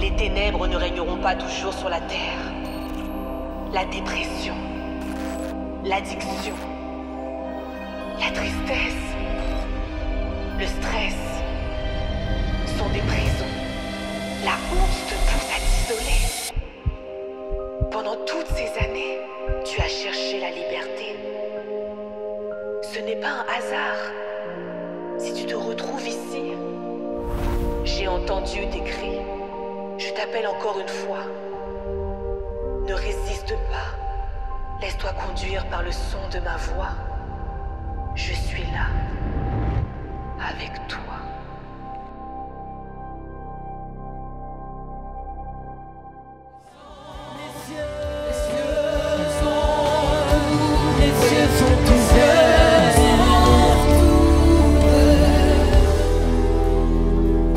Les ténèbres ne régneront pas toujours sur la terre. La dépression, l'addiction, la tristesse, le stress sont des prisons. La honte te pousse à t'isoler. Pendant toutes ces années, tu as cherché la liberté. Ce n'est pas un hasard si tu te retrouves ici. J'ai entendu tes cris. Je t'appelle encore une fois. Ne résiste pas. Laisse-toi conduire par le son de ma voix. Je suis là, avec toi.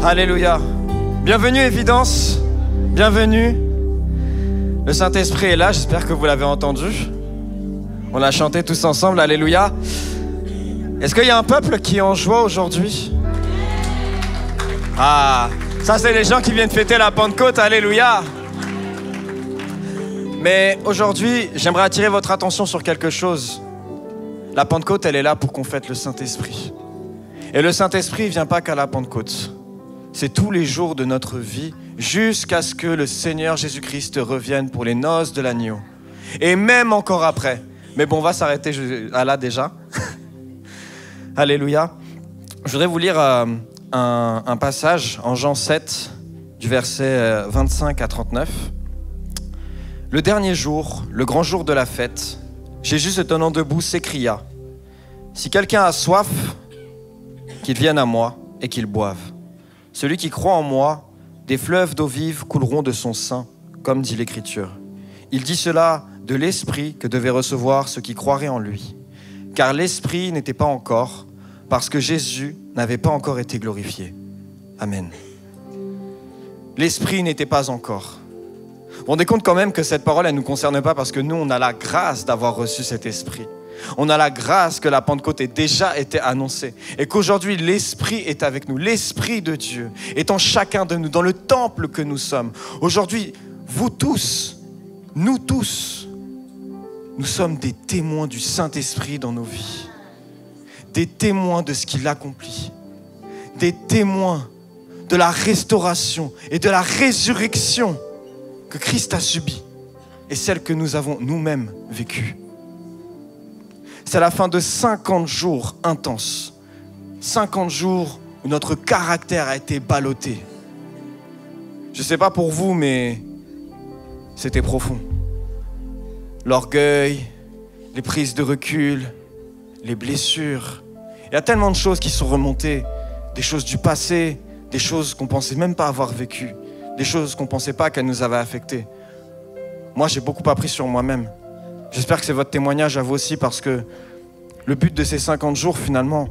Alléluia. Bienvenue Évidence. Bienvenue. Le Saint-Esprit est là, j'espère que vous l'avez entendu. On a chanté tous ensemble, Alléluia. Est-ce qu'il y a un peuple qui est en joie aujourd'hui? Ah, ça c'est les gens qui viennent fêter la Pentecôte, Alléluia. Mais aujourd'hui, j'aimerais attirer votre attention sur quelque chose. La Pentecôte, elle est là pour qu'on fête le Saint-Esprit. Et le Saint-Esprit ne vient pas qu'à la Pentecôte. C'est tous les jours de notre vie jusqu'à ce que le Seigneur Jésus-Christ revienne pour les noces de l'agneau. Et même encore après. Mais bon, on va s'arrêter là déjà. Alléluia. Je voudrais vous lire un passage en Jean 7, du verset 25 à 39. Le dernier jour, le grand jour de la fête, Jésus se tenant debout s'écria : « Si quelqu'un a soif, qu'il vienne à moi et qu'il boive. Celui qui croit en moi, des fleuves d'eau vive couleront de son sein, comme dit l'Écriture. Il dit cela de l'Esprit que devaient recevoir ceux qui croiraient en lui. Car l'Esprit n'était pas encore, parce que Jésus n'avait pas encore été glorifié. » Amen. L'Esprit n'était pas encore. Vous vous rendez compte quand même que cette parole, elle ne nous concerne pas parce que nous, on a la grâce d'avoir reçu cet Esprit. On a la grâce que la Pentecôte ait déjà été annoncée et qu'aujourd'hui, l'Esprit est avec nous. L'Esprit de Dieu est en chacun de nous, dans le temple que nous sommes. Aujourd'hui, vous tous, nous tous, nous sommes des témoins du Saint-Esprit dans nos vies. Des témoins de ce qu'il accomplit. Des témoins de la restauration et de la résurrection que Christ a subie et celle que nous avons nous-mêmes vécue. C'est la fin de 50 jours intenses. 50 jours où notre caractère a été ballotté. Je ne sais pas pour vous, mais c'était profond. L'orgueil, les prises de recul, les blessures. Il y a tellement de choses qui sont remontées. Des choses du passé, des choses qu'on ne pensait même pas avoir vécues. Des choses qu'on ne pensait pas qu'elles nous avaient affectées. Moi, j'ai beaucoup appris sur moi-même. J'espère que c'est votre témoignage à vous aussi, parce que le but de ces 50 jours, finalement,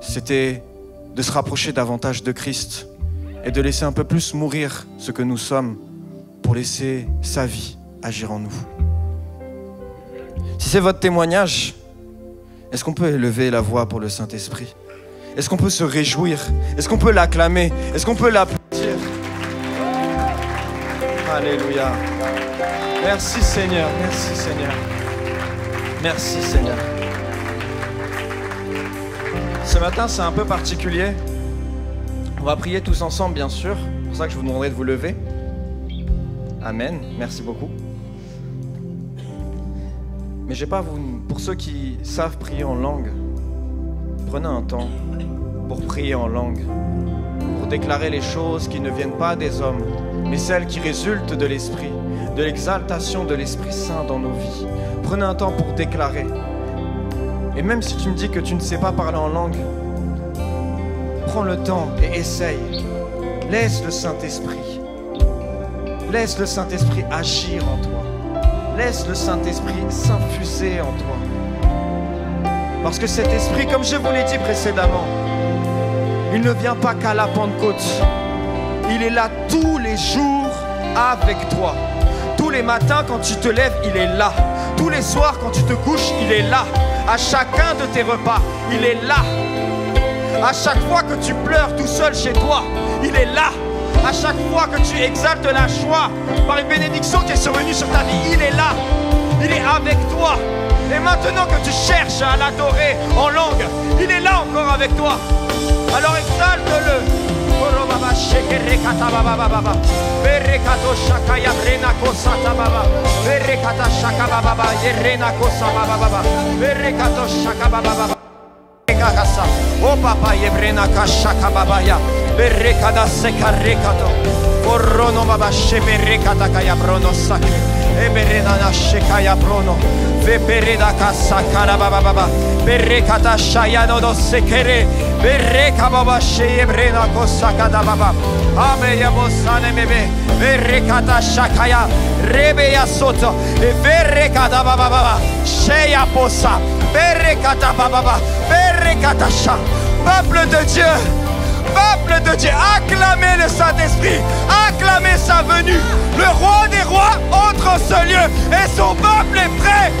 c'était de se rapprocher davantage de Christ et de laisser un peu plus mourir ce que nous sommes pour laisser sa vie agir en nous. Si c'est votre témoignage, est-ce qu'on peut élever la voix pour le Saint-Esprit? Est-ce qu'on peut se réjouir? Est-ce qu'on peut l'acclamer? Est-ce qu'on peut l'applaudir? Alléluia. Merci Seigneur, merci Seigneur. Merci Seigneur. Ce matin, c'est un peu particulier. On va prier tous ensemble, bien sûr. C'est pour ça que je vous demanderai de vous lever. Amen, merci beaucoup. Mais j'ai pas pour ceux qui savent prier en langue, prenez un temps pour prier en langue, pour déclarer les choses qui ne viennent pas des hommes, mais celles qui résultent de l'Esprit, de l'exaltation de l'Esprit Saint dans nos vies. Prenez un temps pour déclarer. Et même si tu me dis que tu ne sais pas parler en langue, prends le temps et essaye. Laisse le Saint-Esprit. Laisse le Saint-Esprit agir en toi. Laisse le Saint-Esprit s'infuser en toi. Parce que cet Esprit, comme je vous l'ai dit précédemment, il ne vient pas qu'à la Pentecôte. Il est là tous les jours avec toi. Tous les matins quand tu te lèves, il est là. Tous les soirs quand tu te couches, il est là. À chacun de tes repas, il est là. À chaque fois que tu pleures tout seul chez toi, il est là. À chaque fois que tu exaltes la joie par une bénédiction qui est survenue sur ta vie, il est là. Il est avec toi. Et maintenant que tu cherches à l'adorer en langue, il est là encore avec toi. Alors exalte-le. Oh papa yebrena kashaka babaya berrekada sekarekato Corrono baba sheberekata kaya brono sakre eberena na shekaya brono vepereda kasakara baba baba berrekata shayano do sekere berreka baba shebrena kosakada baba ame yabosane mebe berrekata shakaya rebe yasoto e berrekada baba baba sheya posa berrekata baba baba berrekata sha. Peuple de Dieu, acclamez le Saint-Esprit, acclamez sa venue. Le roi des rois entre en ce lieu et son peuple est prêt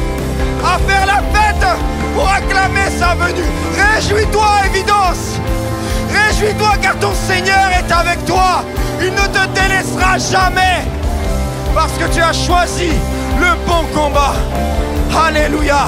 à faire la fête pour acclamer sa venue. Réjouis-toi, Évidence. Réjouis-toi car ton Seigneur est avec toi. Il ne te délaissera jamais parce que tu as choisi le bon combat. Alléluia.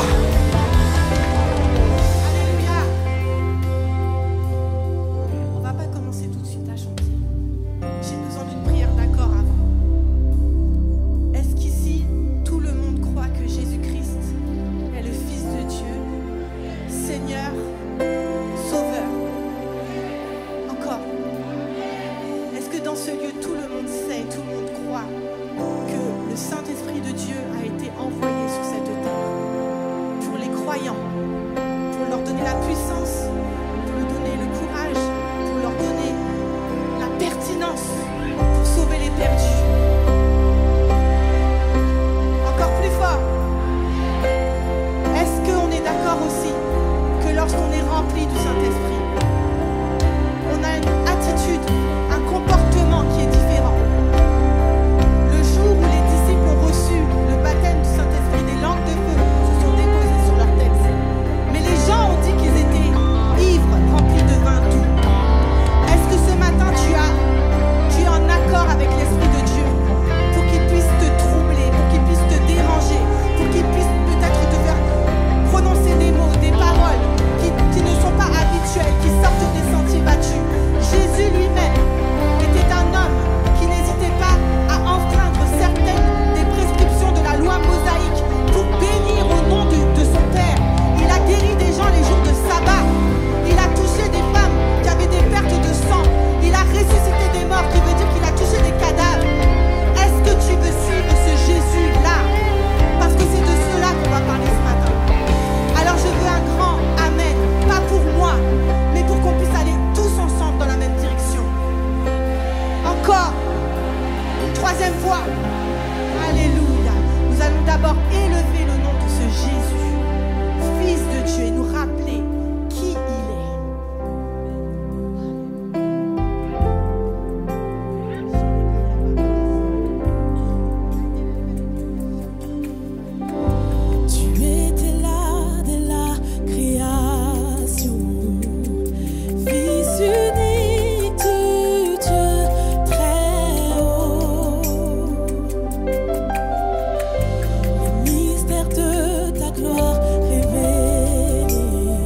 Gloire révélée.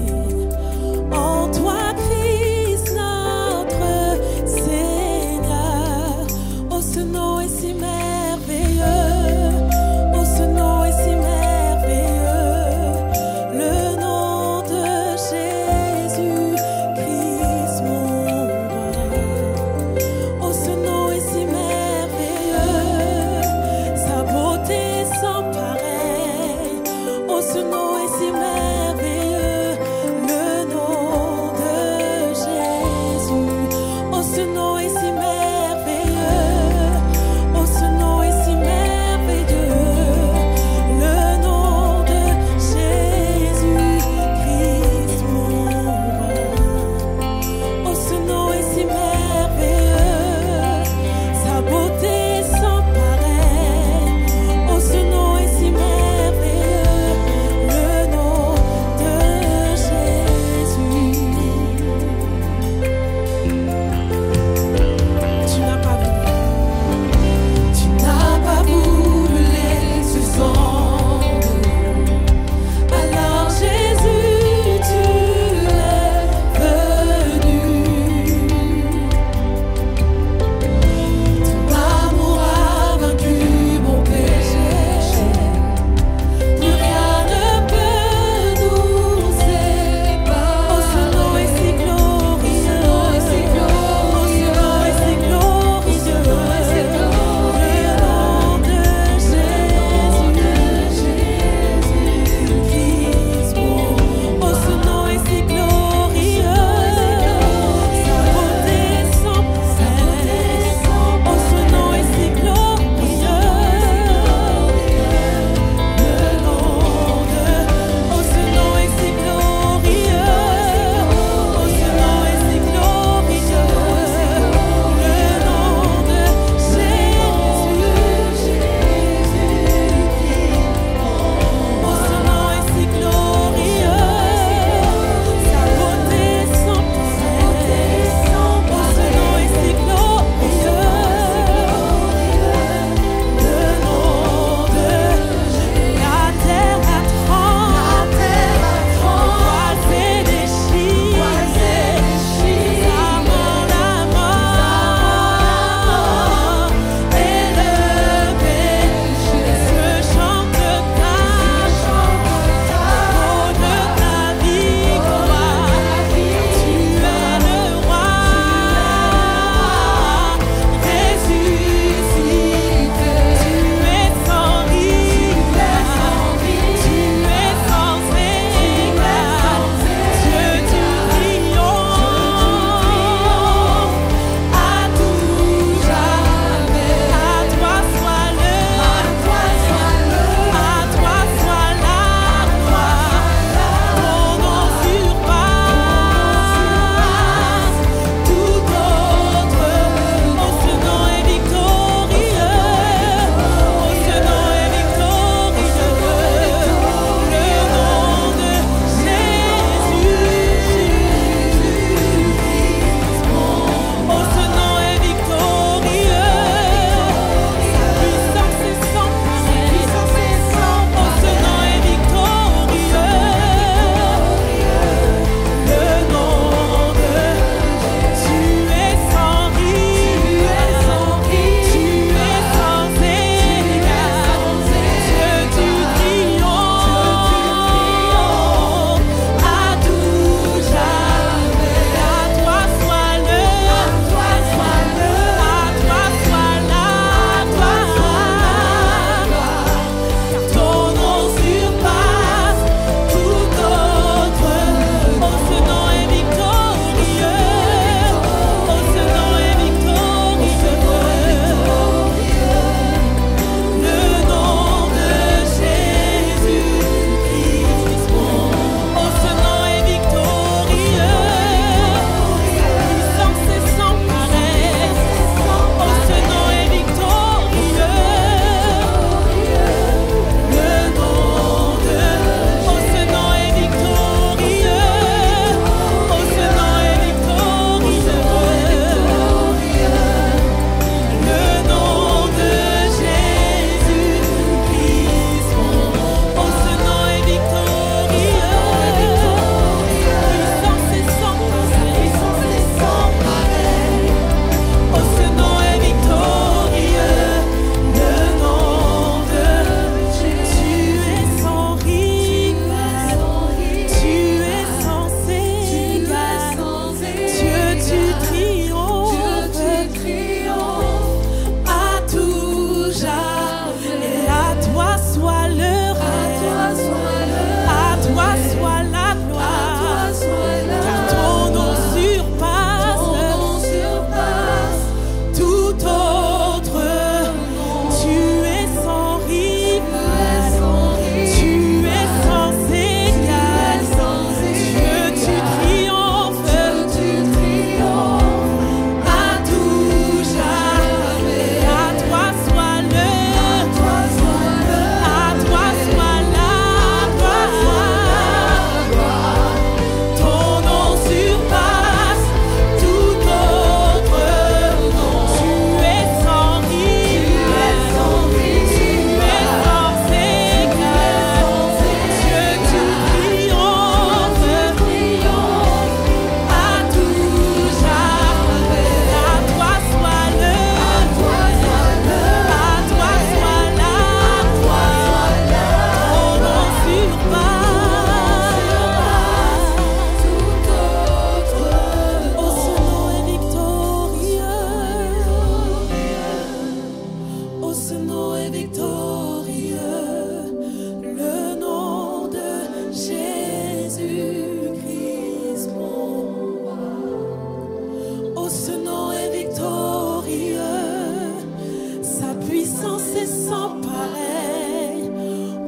sans pareil,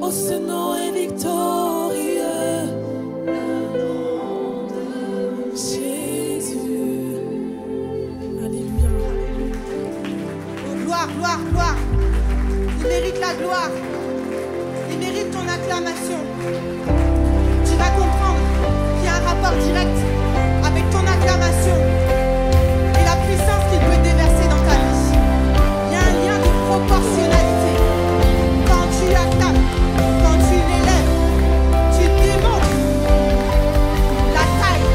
oh ce nom est victorieux, le nom de Jésus. Alléluia. Oh, gloire, gloire, gloire. Il mérite la gloire. Il mérite ton acclamation. Tu vas comprendre qu'il y a un rapport direct avec ton acclamation et la puissance qu'il peut déverser dans ta vie. Il y a un lien de proportionnalité. Quand tu acclames, quand tu l'élèves, tu démontres la taille,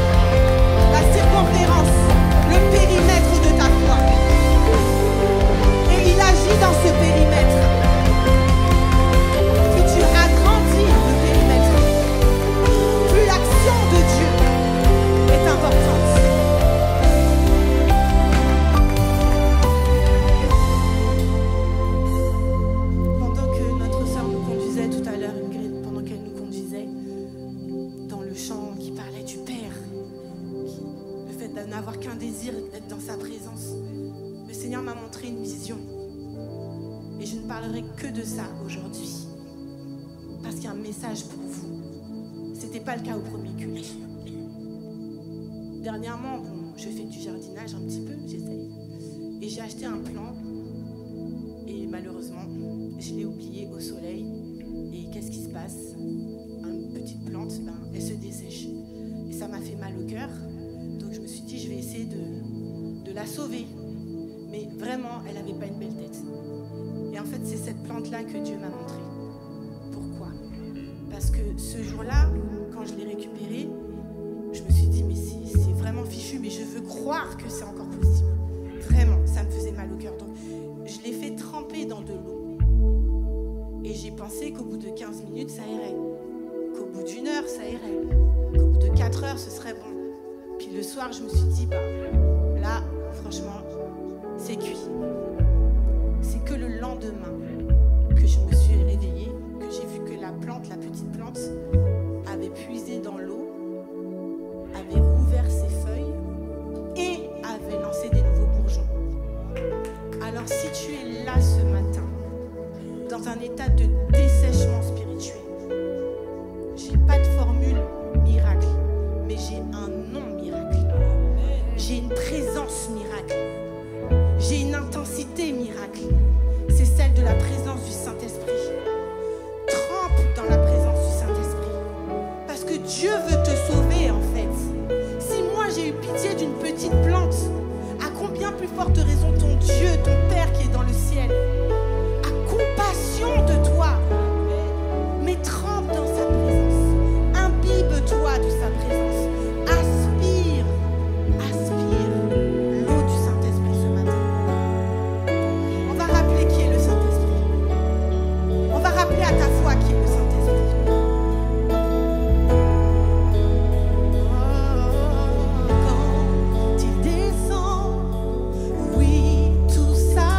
la circonférence, le périmètre de ta foi. Et il agit dans ce périmètre. Plus tu agrandis le périmètre, plus l'action de Dieu est importante. Pendant que notre sœur nous conduisait tout à l'heure, Ingrid, pendant qu'elle nous conduisait dans le chant qui parlait du Père, le fait de n'avoir qu'un désir d'être dans sa présence, le Seigneur m'a montré une vision. Et je ne parlerai que de ça aujourd'hui. Parce qu'il y a un message pour vous. Ce n'était pas le cas au premier culte. Dernièrement, bon, je fais du jardinage un petit peu, j'essaye. Et j'ai acheté un plant. Et malheureusement, je l'ai oublié au soleil. Et qu'est-ce qui se passe? Une petite plante, elle se dessèche. Et ça m'a fait mal au cœur. Donc je me suis dit, je vais essayer de la sauver. Mais vraiment, elle n'avait pas une belle tête. Et en fait, c'est cette plante-là que Dieu m'a montrée. Pourquoi? Parce que ce jour-là, quand je l'ai récupérée, je me suis dit, mais c'est vraiment fichu, mais je veux croire que c'est encore possible. Vraiment, ça me faisait mal au cœur. Donc, je l'ai fait tremper dans de l'eau. Et j'ai pensé qu'au bout de 15 minutes, ça irait. Qu'au bout d'1 heure, ça irait. Qu'au bout de 4 heures, ce serait bon. Puis le soir, je me suis dit, là, franchement, c'est cuit. C'est que le lendemain que je me suis réveillée, que j'ai vu que la plante, la petite plante, avait puisé dans l'eau, avait rouvert ses feuilles et avait lancé des nouveaux bourgeons. Alors si tu es là ce matin, dans un état de dessèchement spirituel, j'ai pas de formule miracle, mais j'ai un nom miracle. J'ai une présence miracle. J'ai une intensité miracle. C'est celle de la présence du Saint-Esprit. Trempe dans la présence du Saint-Esprit. Parce que Dieu veut te sauver en fait. Si moi j'ai eu pitié d'une petite plante, à combien plus forte raison ton Dieu, ton Père qui est dans le ciel, a compassion de toi. Mais trempe dans sa présence. Imbibe-toi de sa présence. Aspire l'eau du Saint-Esprit ce matin. On va rappeler qui est le Saint-Esprit. On va rappeler à ta foi qui est le Saint-Esprit. Quand il descend, oui, tout ça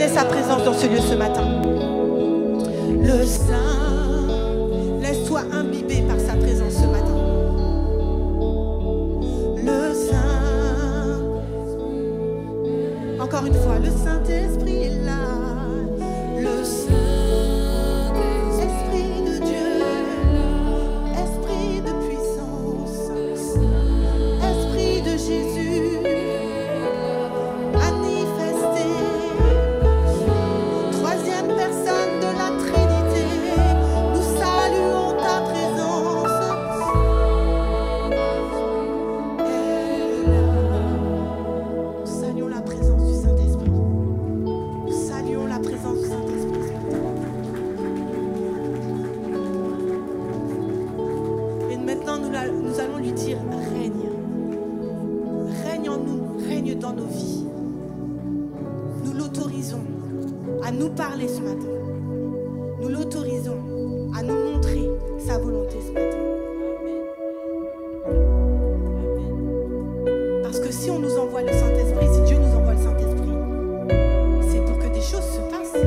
reconnais sa présence dans ce lieu ce matin. Le Saint, laisse-toi imbiber par sa présence ce matin. Le Saint, encore une fois, le Saint-Esprit est là. Le Saint-Esprit de Dieu, Esprit de puissance, Esprit de Jésus, manifesté, troisième personne de la Trinité, nous saluons ta présence. Nous saluons la présence du Saint-Esprit. Nous saluons la présence du Saint-Esprit. Et maintenant, nous allons lui dire, règne. Règne en nous, règne dans nos vies. Nous l'autorisons à nous parler ce matin. Nous l'autorisons à nous montrer sa volonté ce matin. Parce que si on nous envoie le Saint-Esprit, si Dieu nous envoie le Saint-Esprit, c'est pour que des choses se passent.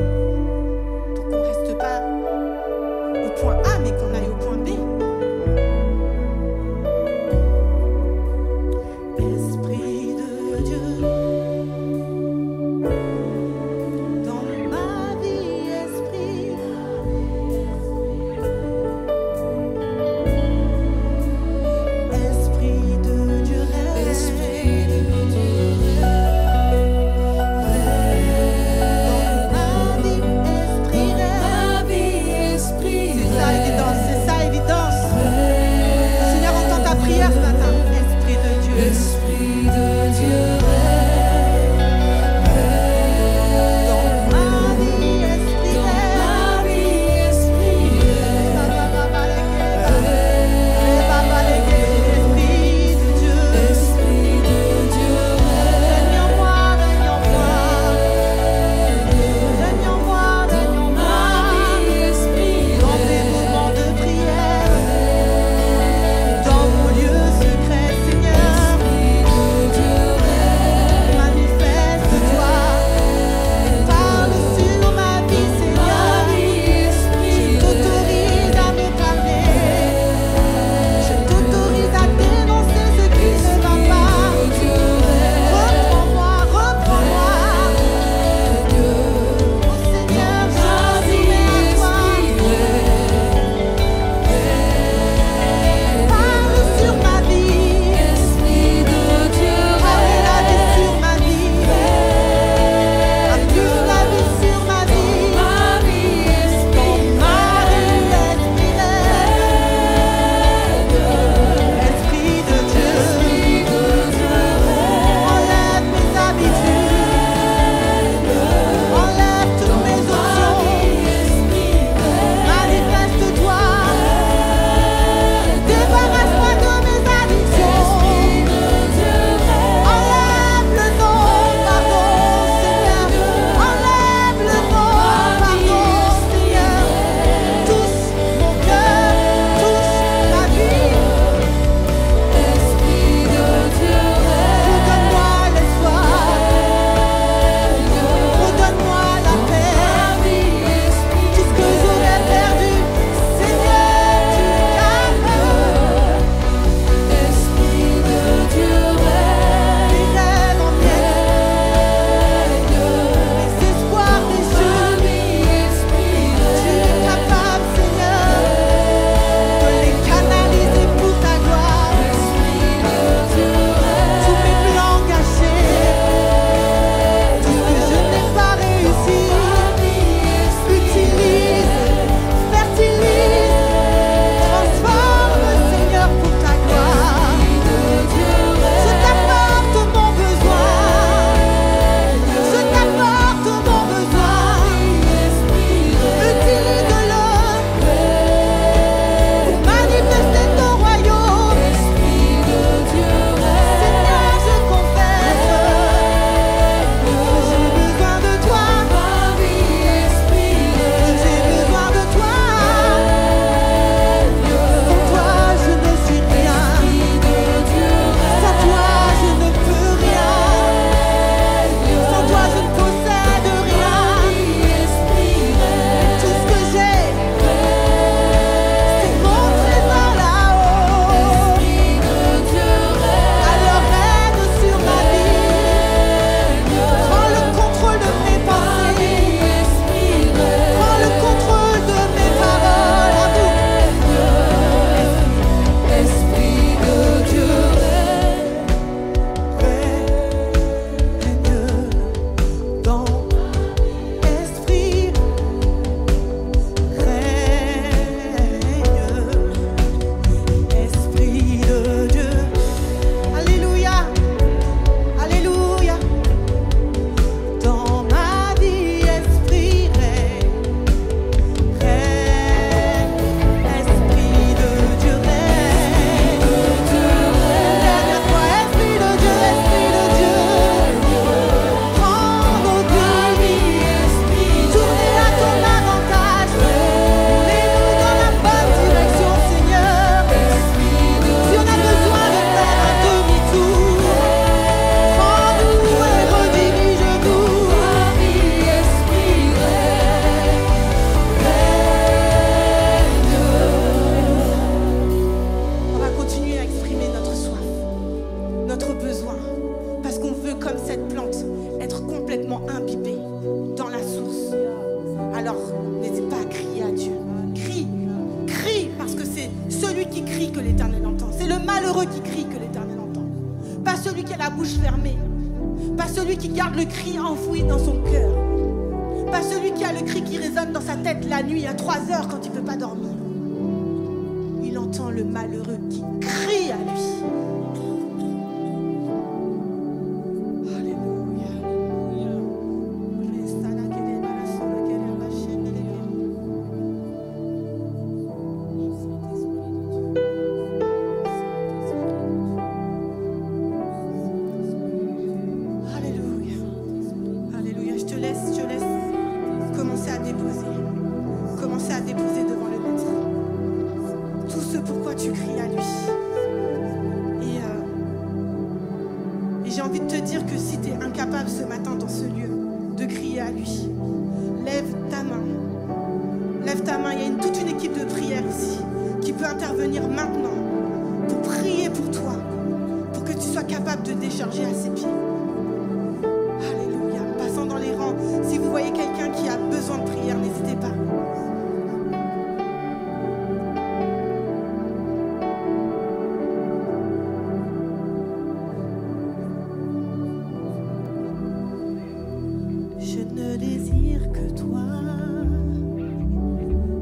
Pour qu'on ne reste pas au point A, mais qu'on aille au point B. Esprit de Dieu, dans ma vie, Esprit, malheureux qui crie que l'Éternel entend. Pas celui qui a la bouche fermée. Pas celui qui garde le cri enfoui dans son cœur. Pas celui qui a le cri qui résonne dans sa tête la nuit à 3 heures quand il ne peut pas dormir. Il entend le malheureux qui crie à lui. J'ai envie de te dire que si tu es incapable ce matin dans ce lieu de crier à lui, lève ta main. Lève ta main. Il y a toute une équipe de prière ici qui peut intervenir maintenant pour prier pour toi, pour que tu sois capable de décharger à ses pieds. Alléluia. Passant dans les rangs, si vous voyez quelqu'un qui a besoin de prière, n'hésitez pas. Je ne désire que toi,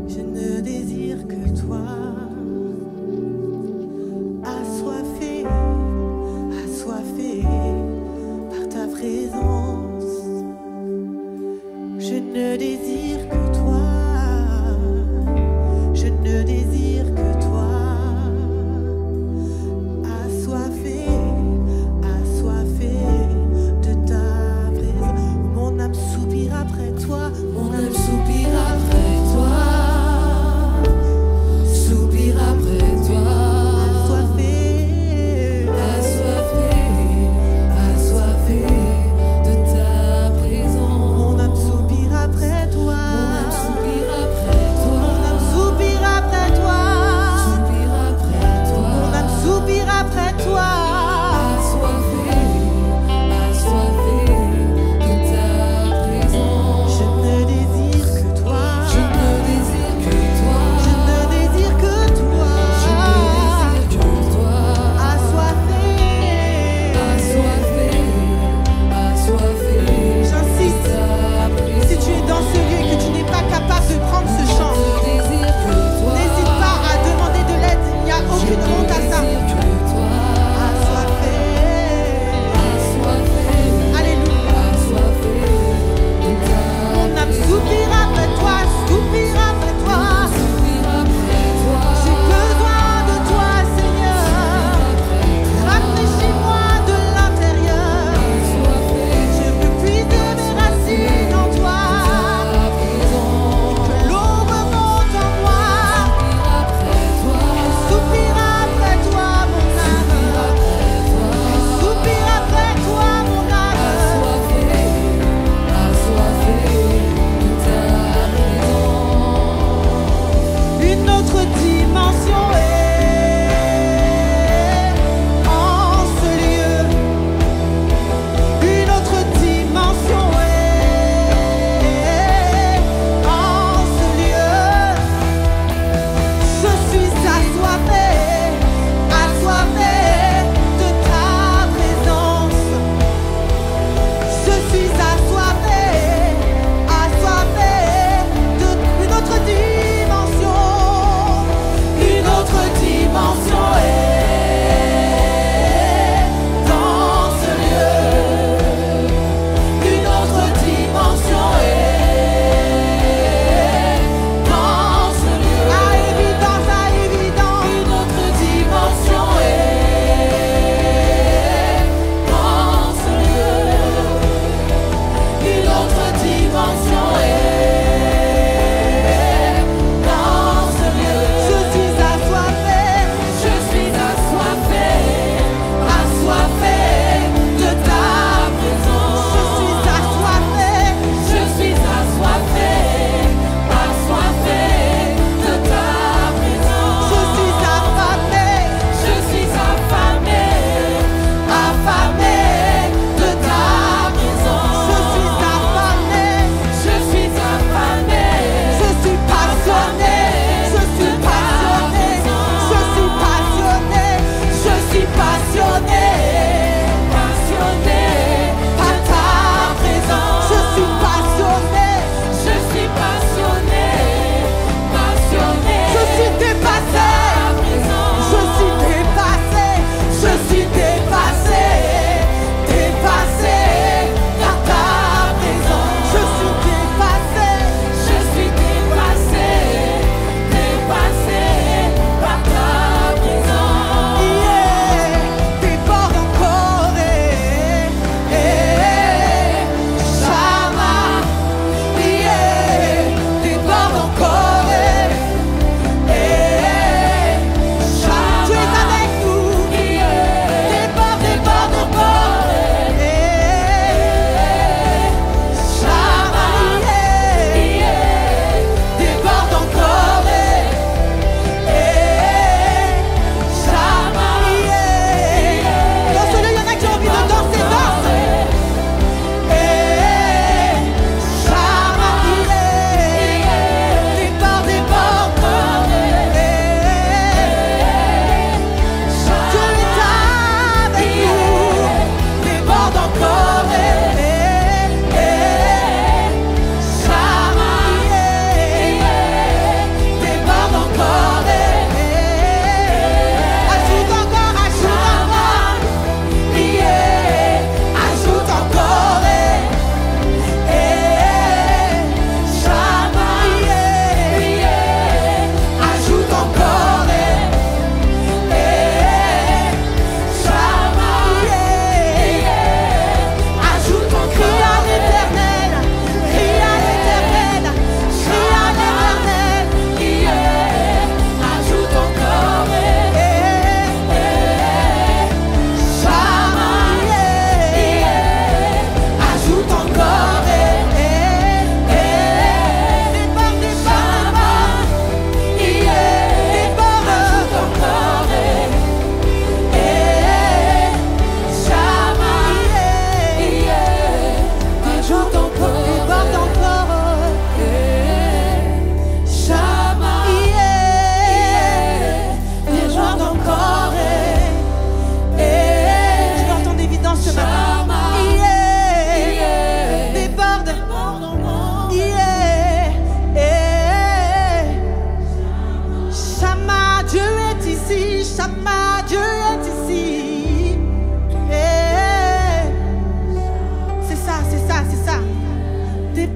je ne désire que toi, assoiffé par ta présence. Je ne désire que toi, je ne désire que toi, assoiffé de ta présence. Mon âme soupire après toi, mon âme soupire après toi, soupire après toi, assoiffé de ta présence. Mon âme soupire après toi.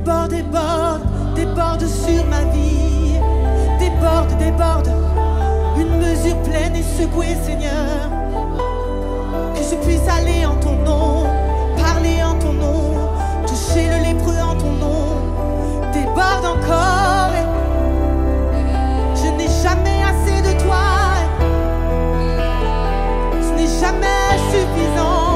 Déborde, déborde, déborde sur ma vie. Déborde, déborde. Une mesure pleine et secouée, Seigneur. Que je puisse aller en ton nom, parler en ton nom, toucher le lépreux en ton nom. Déborde encore. Je n'ai jamais assez de toi. Ce n'est jamais suffisant.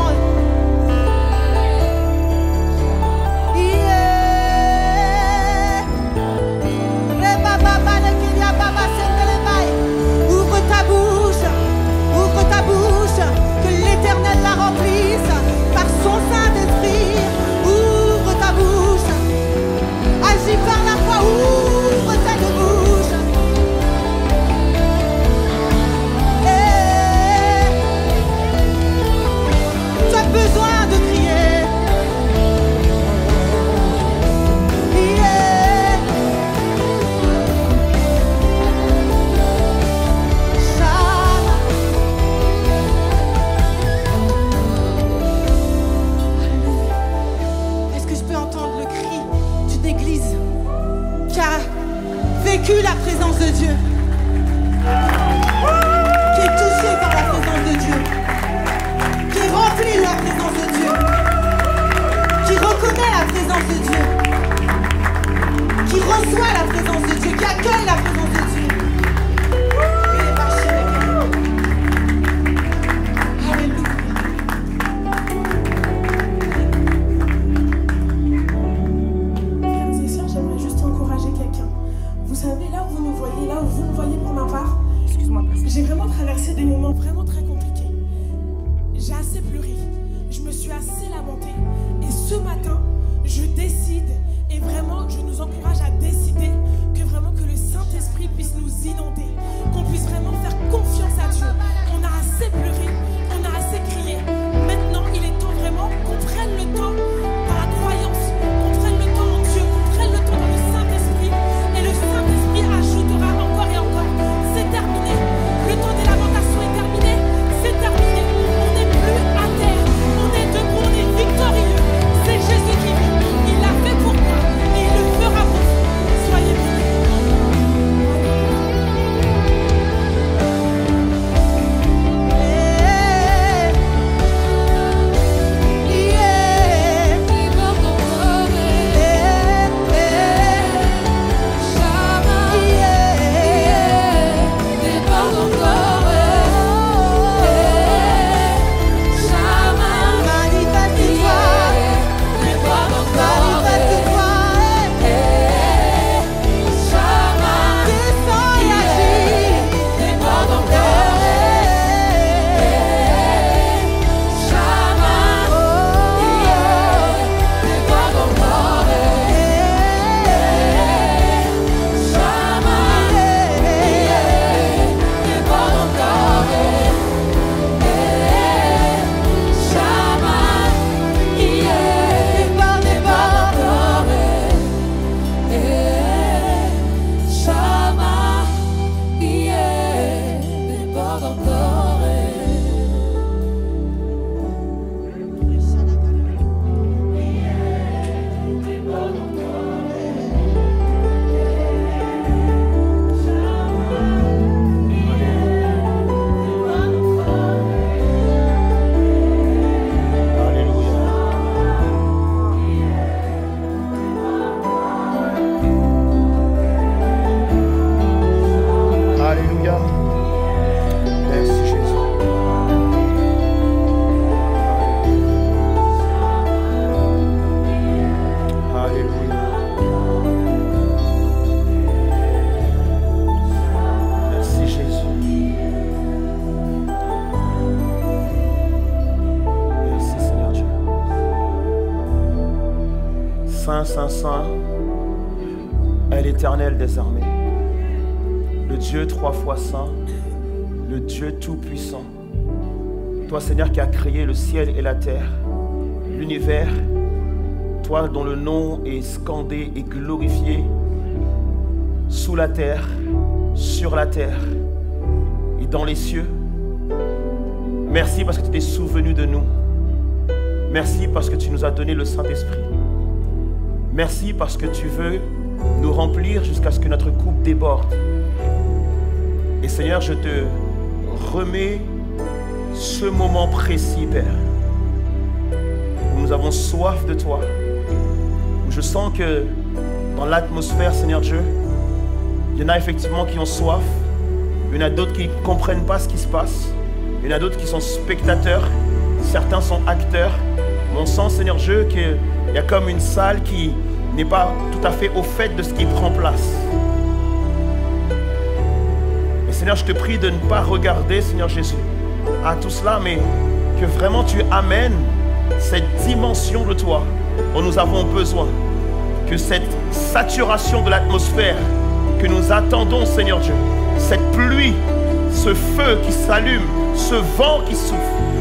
Ouvre ta bouche, que l'Éternel la remplisse par son Saint-Esprit. Ouvre ta bouche, agis par la foi, ouvre ta bouche. Tu as besoin de crier. Vécu la présence de Dieu, qui est touché par la présence de Dieu, qui est rempli de la présence de Dieu, qui reconnaît la présence de Dieu, qui reçoit la présence de Dieu, qui accueille la présence de Dieu. Alléluia. Frères et sœurs, j'aimerais juste encourager quelqu'un. Vous savez, là où vous me voyez, là où vous me voyez pour ma part, excuse-moi, j'ai vraiment traversé des moments vraiment très compliqués. J'ai assez pleuré, je me suis assez lamentée. Et ce matin, je décide, et vraiment, je nous encourage à décider que le Saint-Esprit puisse nous inonder, qu'on puisse vraiment faire confiance à Dieu. On a assez pleuré, on a assez crié. Maintenant, il est temps vraiment qu'on prenne le temps dans la croyance, qu'on prenne le temps en Dieu, qu'on prenne le temps dans le Saint-Esprit. Et le Saint-Esprit ajoutera encore et encore. C'est terminé. Le temps des lamentations est terminé. C'est terminé. On n'est plus à terre. On est debout, on est victorieux. C'est Jésus qui vit. Il l'a fait pour moi et il le fera pour vous. Soyez bénis. Saint, Saint, Saint est l'Éternel des armées, le Dieu 3 fois saint, le Dieu tout-puissant. Toi, Seigneur, qui as créé le ciel et la terre, l'univers, toi dont le nom est scandé et glorifié sous la terre, sur la terre et dans les cieux. Merci parce que tu t'es souvenu de nous. Merci parce que tu nous as donné le Saint-Esprit. Merci parce que tu veux nous remplir jusqu'à ce que notre coupe déborde. Et Seigneur, je te remets ce moment précis, Père, où nous avons soif de toi, où je sens que dans l'atmosphère, Seigneur Dieu, il y en a effectivement qui ont soif, il y en a d'autres qui ne comprennent pas ce qui se passe, il y en a d'autres qui sont spectateurs, certains sont acteurs. Mon sens, Seigneur Dieu, qu'il y a comme une salle qui n'est pas tout à fait au fait de ce qui prend place. Et Seigneur, je te prie de ne pas regarder, Seigneur Jésus, à tout cela, mais que vraiment tu amènes cette dimension de toi dont nous avons besoin. Que cette saturation de l'atmosphère que nous attendons, Seigneur Dieu, cette pluie, ce feu qui s'allume, ce vent qui souffle,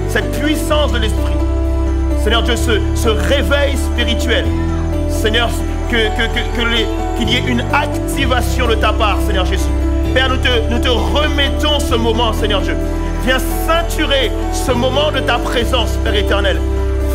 cette puissance de l'Esprit, Seigneur Dieu, ce réveil spirituel, Seigneur, qu'il y ait une activation de ta part, Seigneur Jésus. Père, nous te remettons ce moment, Seigneur Dieu. Viens ceinturer ce moment de ta présence, Père éternel.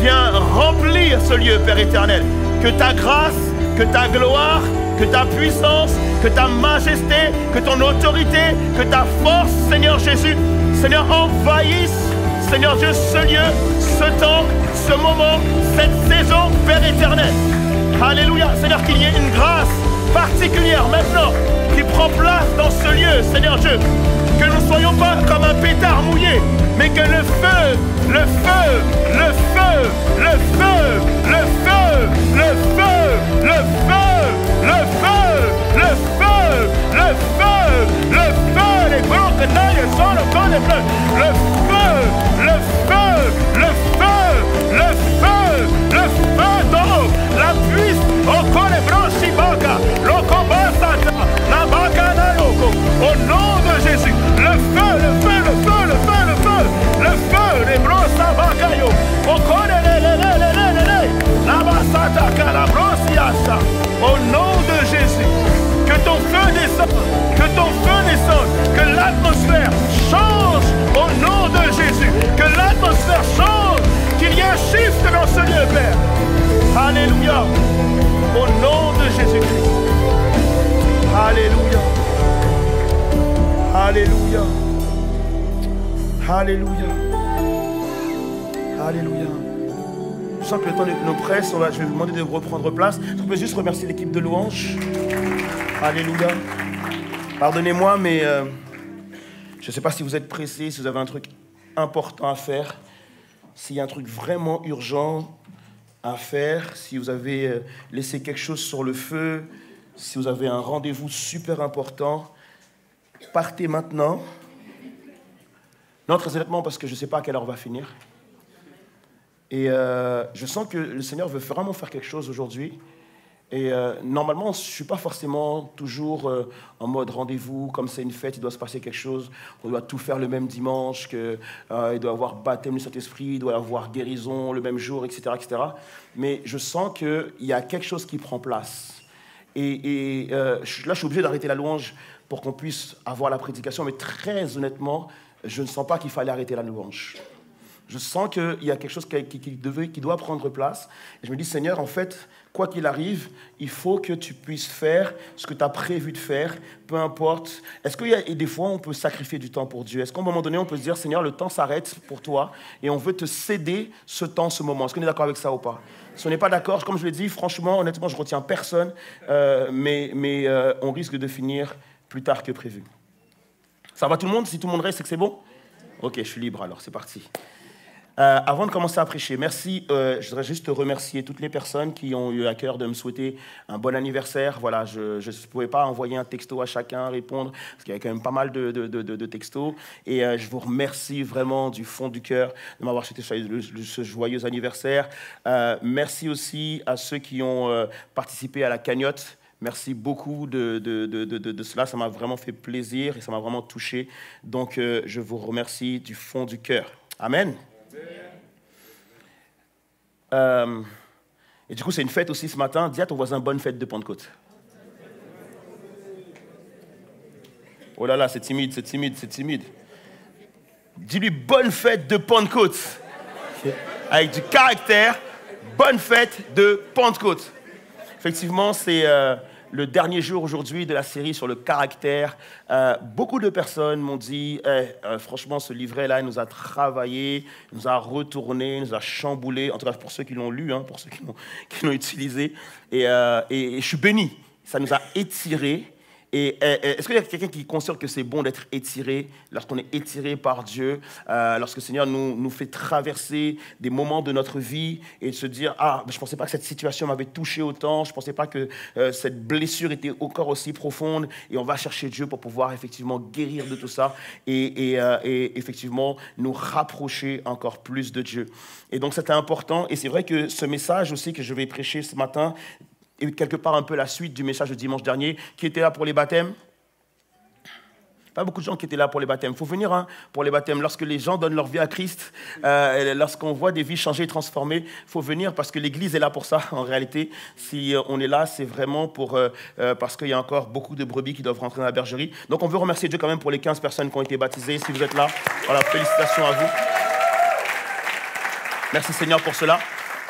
Viens remplir ce lieu, Père éternel. Que ta grâce, que ta gloire, que ta puissance, que ta majesté, que ton autorité, que ta force, Seigneur Jésus, Seigneur, envahisse, Seigneur Dieu, ce lieu, ce temps, ce moment, cette saison, Père éternel. Alléluia. Seigneur, qu'il y ait une grâce particulière maintenant qui prend place dans ce lieu, Seigneur Dieu. Que nous ne soyons pas comme un pétard mouillé, mais que le feu, le feu, le feu, le feu, le feu, le feu, le feu, le feu, le feu, le feu, le feu, les gros tenailles sont le corps des bleus. Le feu, le feu, le feu, le feu, le feu d'eau, la puissance, au corps des branches, baka, loco basaka, la baka na loco, au nom de Jésus, le feu, le feu, le feu, le feu, le feu, le feu, les brossa bakayo, au corps de la basataka, la brossiasa, au nom de Jésus, que ton feu descende, que ton feu descende, que l'atmosphère change au nom de Jésus, que l'atmosphère change, qu'il y ait un shift dans ce lieu, Père. Alléluia. Au nom de Jésus-Christ. Alléluia. Alléluia. Alléluia. Alléluia. Je sens que le temps nous presse. Je vais vous demander de reprendre place. Je peux juste remercier l'équipe de louange. Alléluia. Pardonnez-moi, mais je ne sais pas si vous êtes pressés, si vous avez un truc important à faire, s'il y a un truc vraiment urgent à faire, si vous avez laissé quelque chose sur le feu, si vous avez un rendez-vous super important, partez maintenant. Non, très honnêtement, parce que je ne sais pas à quelle heure on va finir. Et je sens que le Seigneur veut vraiment faire quelque chose aujourd'hui. Et normalement, je ne suis pas forcément toujours en mode rendez-vous, comme c'est une fête, il doit se passer quelque chose, on doit tout faire le même dimanche, il doit y avoir baptême du Saint-Esprit, il doit y avoir guérison le même jour, etc. etc. Mais je sens qu'il y a quelque chose qui prend place. Et là, je suis obligé d'arrêter la louange pour qu'on puisse avoir la prédication, mais très honnêtement, je ne sens pas qu'il fallait arrêter la louange. Je sens qu'il y a quelque chose qui doit prendre place. Et je me dis, Seigneur, en fait, quoi qu'il arrive, il faut que tu puisses faire ce que tu as prévu de faire, peu importe. Est-ce qu'il y a des fois, on peut sacrifier du temps pour Dieu? Est-ce qu'à un moment donné, on peut se dire, Seigneur, le temps s'arrête pour toi et on veut te céder ce temps, ce moment? Est-ce qu'on est d'accord avec ça ou pas? Si on n'est pas d'accord, comme je l'ai dit, franchement, honnêtement, je ne retiens personne, mais on risque de finir plus tard que prévu. Ça va tout le monde? Si tout le monde reste, c'est que c'est bon? Ok, je suis libre alors, c'est parti. Avant de commencer à prêcher, merci. Je voudrais juste remercier toutes les personnes qui ont eu à cœur de me souhaiter un bon anniversaire. Voilà, je ne pouvais pas envoyer un texto à chacun, répondre, parce qu'il y avait quand même pas mal de textos. Et je vous remercie vraiment du fond du cœur de m'avoir souhaité ce joyeux anniversaire. Merci aussi à ceux qui ont participé à la cagnotte. Merci beaucoup de cela, ça m'a vraiment fait plaisir et ça m'a vraiment touché. Donc, je vous remercie du fond du cœur. Amen. Et du coup, c'est une fête aussi ce matin. Dis à ton voisin, bonne fête de Pentecôte. Oh là là, c'est timide, c'est timide, c'est timide. Dis-lui, bonne fête de Pentecôte. Avec du caractère, bonne fête de Pentecôte. Effectivement, c'est le dernier jour aujourd'hui de la série sur le caractère. Beaucoup de personnes m'ont dit, franchement, ce livret-là, il nous a travaillé, il nous a retourné, il nous a chamboulé, en tout cas pour ceux qui l'ont lu, hein, pour ceux qui l'ont utilisé. Et je suis béni, ça nous a étirés. Et est-ce qu'il y a quelqu'un qui est conscient que c'est bon d'être étiré, lorsqu'on est étiré par Dieu, lorsque le Seigneur nous fait traverser des moments de notre vie et de se dire « Ah, je ne pensais pas que cette situation m'avait touché autant, je ne pensais pas que cette blessure était encore aussi profonde. » Et on va chercher Dieu pour pouvoir effectivement guérir de tout ça et effectivement nous rapprocher encore plus de Dieu. Et donc c'était important. Et c'est vrai que ce message aussi que je vais prêcher ce matin, et quelque part un peu la suite du message de dimanche dernier, qui était là pour les baptêmes. Pas beaucoup de gens qui étaient là pour les baptêmes. Il faut venir pour les baptêmes. Lorsque les gens donnent leur vie à Christ, lorsqu'on voit des vies changées et transformées, il faut venir parce que l'Église est là pour ça, en réalité. Si on est là, c'est vraiment parce qu'il y a encore beaucoup de brebis qui doivent rentrer dans la bergerie. Donc on veut remercier Dieu quand même pour les 15 personnes qui ont été baptisées. Si vous êtes là, voilà, félicitations à vous. Merci Seigneur pour cela.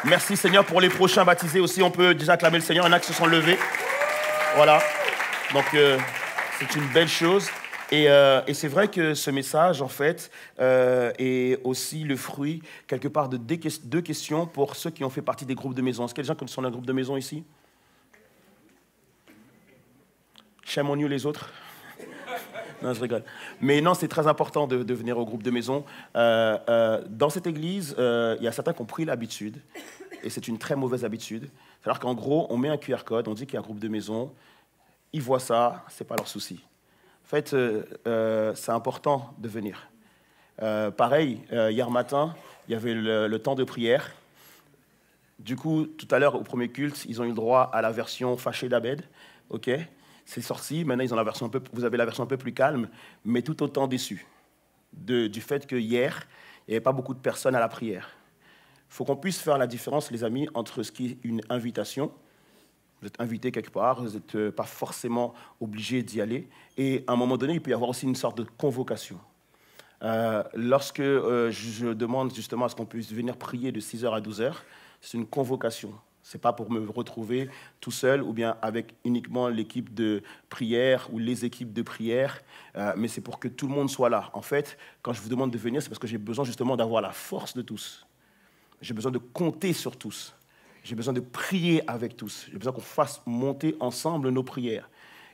Merci Seigneur pour les prochains baptisés aussi. On peut déjà acclamer le Seigneur. Il y en a qui se sont levés. Voilà. Donc c'est une belle chose. Et c'est vrai que ce message, en fait, est aussi le fruit, quelque part, de deux questions pour ceux qui ont fait partie des groupes de maison. Est-ce qu'il y a des gens qui sont dans un groupe de maison ici? Shame on you les autres? Non, je rigole. Mais non, c'est très important de venir au groupe de maison. Dans cette église, il y a certains qui ont pris l'habitude, et c'est une très mauvaise habitude. C'est-à-dire qu'en gros, on met un QR code, on dit qu'il y a un groupe de maison, ils voient ça, c'est pas leur souci. En fait, c'est important de venir. Pareil, hier matin, il y avait le temps de prière. Du coup, tout à l'heure, au premier culte, ils ont eu le droit à la version fâchée d'Abed, ok? C'est sorti, maintenant ils ont vous avez la version un peu plus calme, mais tout autant déçu du fait que hier, il n'y avait pas beaucoup de personnes à la prière. Il faut qu'on puisse faire la différence, les amis, entre ce qui est une invitation, vous êtes invité quelque part, vous n'êtes pas forcément obligé d'y aller, et à un moment donné, il peut y avoir aussi une sorte de convocation. Lorsque je demande justement à ce qu'on puisse venir prier de 6h à 12h, c'est une convocation. Ce n'est pas pour me retrouver tout seul ou bien avec uniquement l'équipe de prière ou les équipes de prière, mais c'est pour que tout le monde soit là. En fait, quand je vous demande de venir, c'est parce que j'ai besoin justement d'avoir la force de tous. J'ai besoin de compter sur tous. J'ai besoin de prier avec tous. J'ai besoin qu'on fasse monter ensemble nos prières.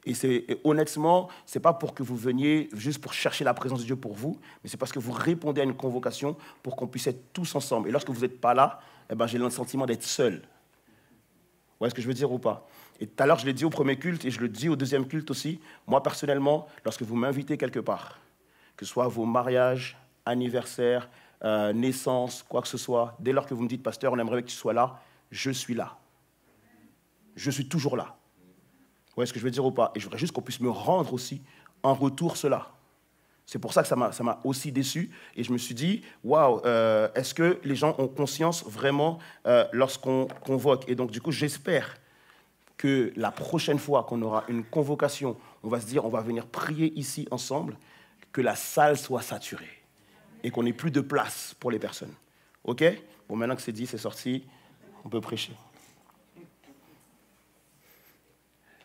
Et honnêtement, ce n'est pas pour que vous veniez juste pour chercher la présence de Dieu pour vous, mais c'est parce que vous répondez à une convocation pour qu'on puisse être tous ensemble. Et lorsque vous n'êtes pas là, eh ben, j'ai le sentiment d'être seul. Vous voyez ce que je veux dire ou pas? Et tout à l'heure, je l'ai dit au premier culte et je le dis au deuxième culte aussi. Moi, personnellement, lorsque vous m'invitez quelque part, que ce soit vos mariages, anniversaires, naissances, quoi que ce soit, dès lors que vous me dites, pasteur, on aimerait que tu sois là, je suis là. Je suis toujours là. Vous voyez ce que je veux dire ou pas? Et je voudrais juste qu'on puisse me rendre aussi en retour cela. C'est pour ça que ça m'a aussi déçu. Et je me suis dit, waouh, est-ce que les gens ont conscience vraiment lorsqu'on convoque? Et donc, du coup, j'espère que la prochaine fois qu'on aura une convocation, on va se dire, on va venir prier ici ensemble, que la salle soit saturée et qu'on n'ait plus de place pour les personnes. OK? Bon, maintenant que c'est dit, c'est sorti, on peut prêcher.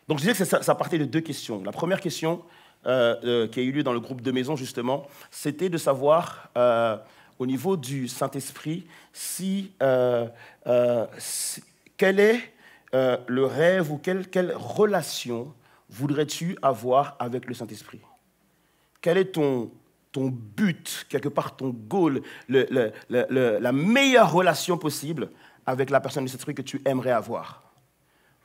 Donc, je disais que ça partait de deux questions. La première question, qui a eu lieu dans le groupe de maison, justement, c'était de savoir, au niveau du Saint-Esprit, quel est le rêve ou quelle relation voudrais-tu avoir avec le Saint-Esprit? Quel est ton but, quelque part ton goal, la meilleure relation possible avec la personne du Saint-Esprit que tu aimerais avoir?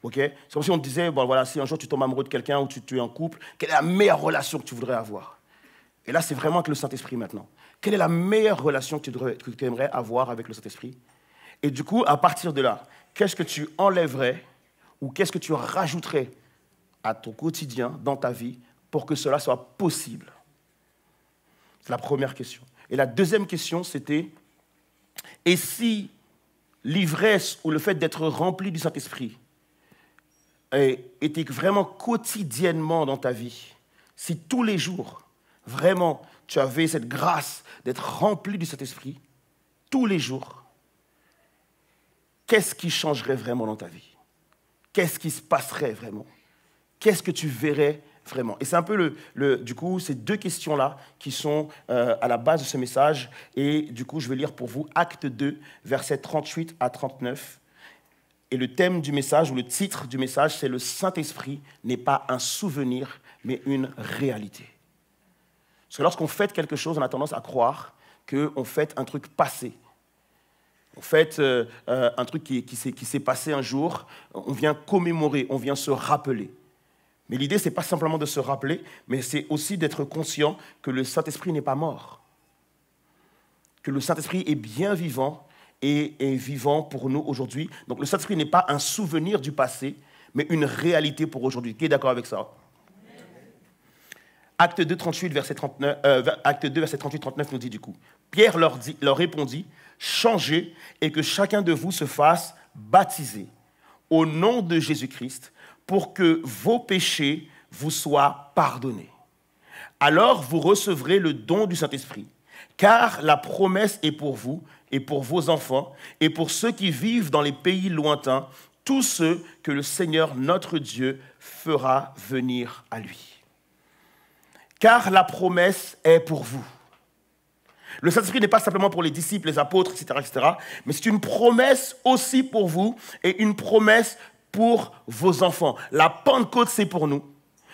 Okay? C'est comme si on te disait, bon, voilà, si un jour tu tombes amoureux de quelqu'un ou tu es en couple, quelle est la meilleure relation que tu voudrais avoir? Et là, c'est vraiment avec le Saint-Esprit maintenant. Quelle est la meilleure relation que tu aimerais avoir avec le Saint-Esprit? Et du coup, à partir de là, qu'est-ce que tu enlèverais ou qu'est-ce que tu rajouterais à ton quotidien, dans ta vie, pour que cela soit possible? C'est la première question. Et la deuxième question, c'était, et si l'ivresse ou le fait d'être rempli du Saint-Esprit était vraiment quotidiennement dans ta vie, si tous les jours, vraiment, tu avais cette grâce d'être rempli du Saint-Esprit, tous les jours, qu'est-ce qui changerait vraiment dans ta vie? qu'est-ce qui se passerait vraiment? Qu'est-ce que tu verrais vraiment? Et c'est un peu du coup, ces deux questions-là qui sont à la base de ce message. Et du coup, je vais lire pour vous Acte 2, versets 38 à 39. Et le thème du message, ou le titre du message, c'est « Le Saint-Esprit n'est pas un souvenir, mais une réalité ». Parce que lorsqu'on fête quelque chose, on a tendance à croire qu'on fête un truc passé. On fête un truc qui s'est passé un jour, on vient commémorer, on vient se rappeler. Mais l'idée, ce n'est pas simplement de se rappeler, mais c'est aussi d'être conscient que le Saint-Esprit n'est pas mort. Que le Saint-Esprit est bien vivant et est vivant pour nous aujourd'hui. Donc le Saint-Esprit n'est pas un souvenir du passé, mais une réalité pour aujourd'hui. Qui est d'accord avec ça? Acte 2, 38-39 nous dit du coup. Pierre leur répondit, « Changez et que chacun de vous se fasse baptiser au nom de Jésus-Christ pour que vos péchés vous soient pardonnés. Alors vous recevrez le don du Saint-Esprit, car la promesse est pour vous et pour vos enfants et pour ceux qui vivent dans les pays lointains, tous ceux que le Seigneur notre Dieu fera venir à lui. » Car la promesse est pour vous. Le Saint-Esprit n'est pas simplement pour les disciples, les apôtres, etc., mais c'est une promesse aussi pour vous et une promesse pour vos enfants. La Pentecôte, c'est pour nous.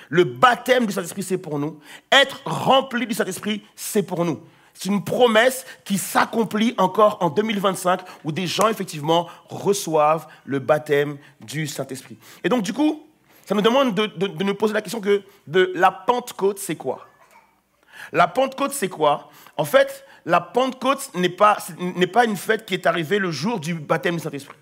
Le baptême du Saint-Esprit, c'est pour nous. Être rempli du Saint-Esprit, c'est pour nous. C'est une promesse qui s'accomplit encore en 2025, où des gens, effectivement, reçoivent le baptême du Saint-Esprit. Et donc, du coup, ça nous demande de nous poser la question de la Pentecôte, c'est quoi? La Pentecôte, c'est quoi? En fait, la Pentecôte n'est pas une fête qui est arrivée le jour du baptême du Saint-Esprit.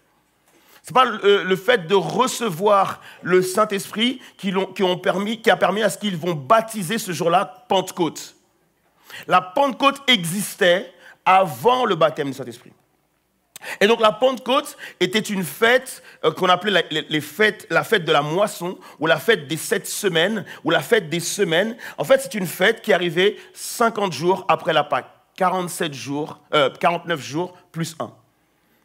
Ce n'est pas le fait de recevoir le Saint-Esprit qui a permis à ce qu'ils vont baptiser ce jour-là Pentecôte. La Pentecôte existait avant le baptême du Saint-Esprit. Et donc la Pentecôte était une fête qu'on appelait la fête de la moisson, ou la fête des 7 semaines, ou la fête des semaines. En fait, c'est une fête qui arrivait 50 jours après la Pâque. 49 jours plus 1.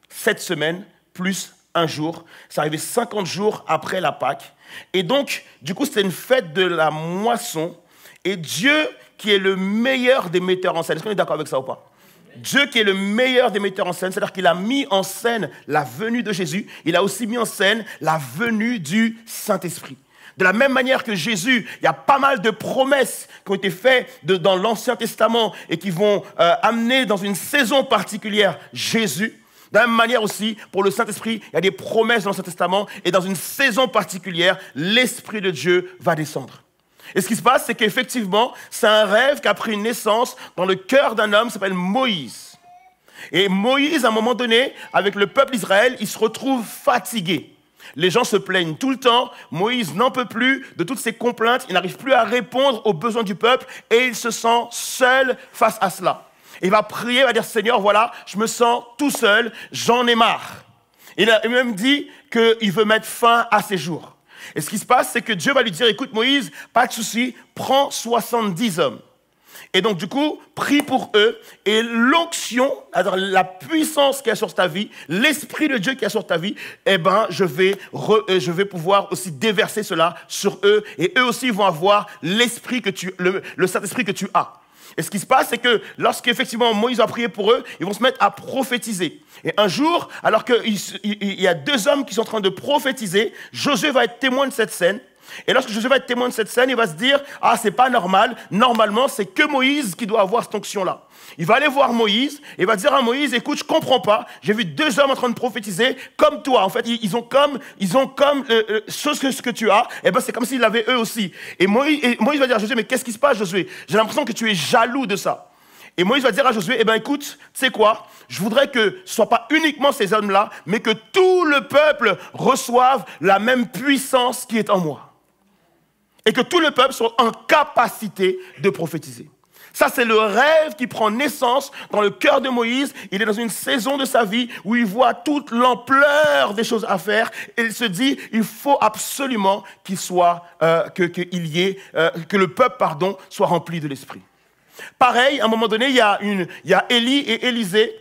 7 semaines plus 1 jour. Ça arrivait 50 jours après la Pâque. Et donc, du coup, c'était une fête de la moisson. Et Dieu, qui est le meilleur des metteurs en scène, est-ce qu'on est d'accord avec ça ou pas? Dieu qui est le meilleur des metteurs en scène, c'est-à-dire qu'il a mis en scène la venue de Jésus, il a aussi mis en scène la venue du Saint-Esprit. De la même manière que Jésus, il y a pas mal de promesses qui ont été faites dans l'Ancien Testament et qui vont amener dans une saison particulière Jésus. De la même manière aussi, pour le Saint-Esprit, il y a des promesses dans l'Ancien Testament et dans une saison particulière, l'Esprit de Dieu va descendre. Et ce qui se passe, c'est qu'effectivement, c'est un rêve qui a pris naissance dans le cœur d'un homme qui s'appelle Moïse. Et Moïse, à un moment donné, avec le peuple d'Israël, il se retrouve fatigué. Les gens se plaignent tout le temps. Moïse n'en peut plus de toutes ces complaintes. Il n'arrive plus à répondre aux besoins du peuple et il se sent seul face à cela. Et il va prier, il va dire « Seigneur, voilà, je me sens tout seul, j'en ai marre. » Il a même dit qu'il veut mettre fin à ses jours. Et ce qui se passe, c'est que Dieu va lui dire, écoute Moïse, pas de souci, prends 70 hommes. Et donc du coup, prie pour eux, et l'onction, c'est-à-dire la puissance qui est sur ta vie, l'Esprit de Dieu qui est sur ta vie, eh ben, je vais pouvoir aussi déverser cela sur eux, et eux aussi vont avoir l'esprit le Saint-Esprit que tu as. Et ce qui se passe, c'est que lorsqu'effectivement Moïse a prié pour eux, ils vont se mettre à prophétiser. Et un jour, alors qu'il y a 2 hommes qui sont en train de prophétiser, Josué va être témoin de cette scène. Et lorsque Josué va être témoin de cette scène, il va se dire « Ah, c'est pas normal. Normalement, c'est que Moïse qui doit avoir cette onction-là. » Il va aller voir Moïse et va dire à Moïse « Écoute, je comprends pas. J'ai vu 2 hommes en train de prophétiser comme toi. En fait, ils ont comme chose que ce que tu as. Et ben, c'est comme s'ils l'avaient eux aussi. » Et Moïse va dire à Josué « Mais qu'est-ce qui se passe, Josué? J'ai l'impression que tu es jaloux de ça. » Et Moïse va dire à Josué, eh bien écoute, tu sais quoi, je voudrais que ce ne soit pas uniquement ces hommes-là, mais que tout le peuple reçoive la même puissance qui est en moi. Et que tout le peuple soit en capacité de prophétiser. Ça, c'est le rêve qui prend naissance dans le cœur de Moïse. Il est dans une saison de sa vie où il voit toute l'ampleur des choses à faire. Et il se dit, il faut absolument que le peuple, soit rempli de l'esprit. Pareil, à un moment donné, il y a Élie et Élisée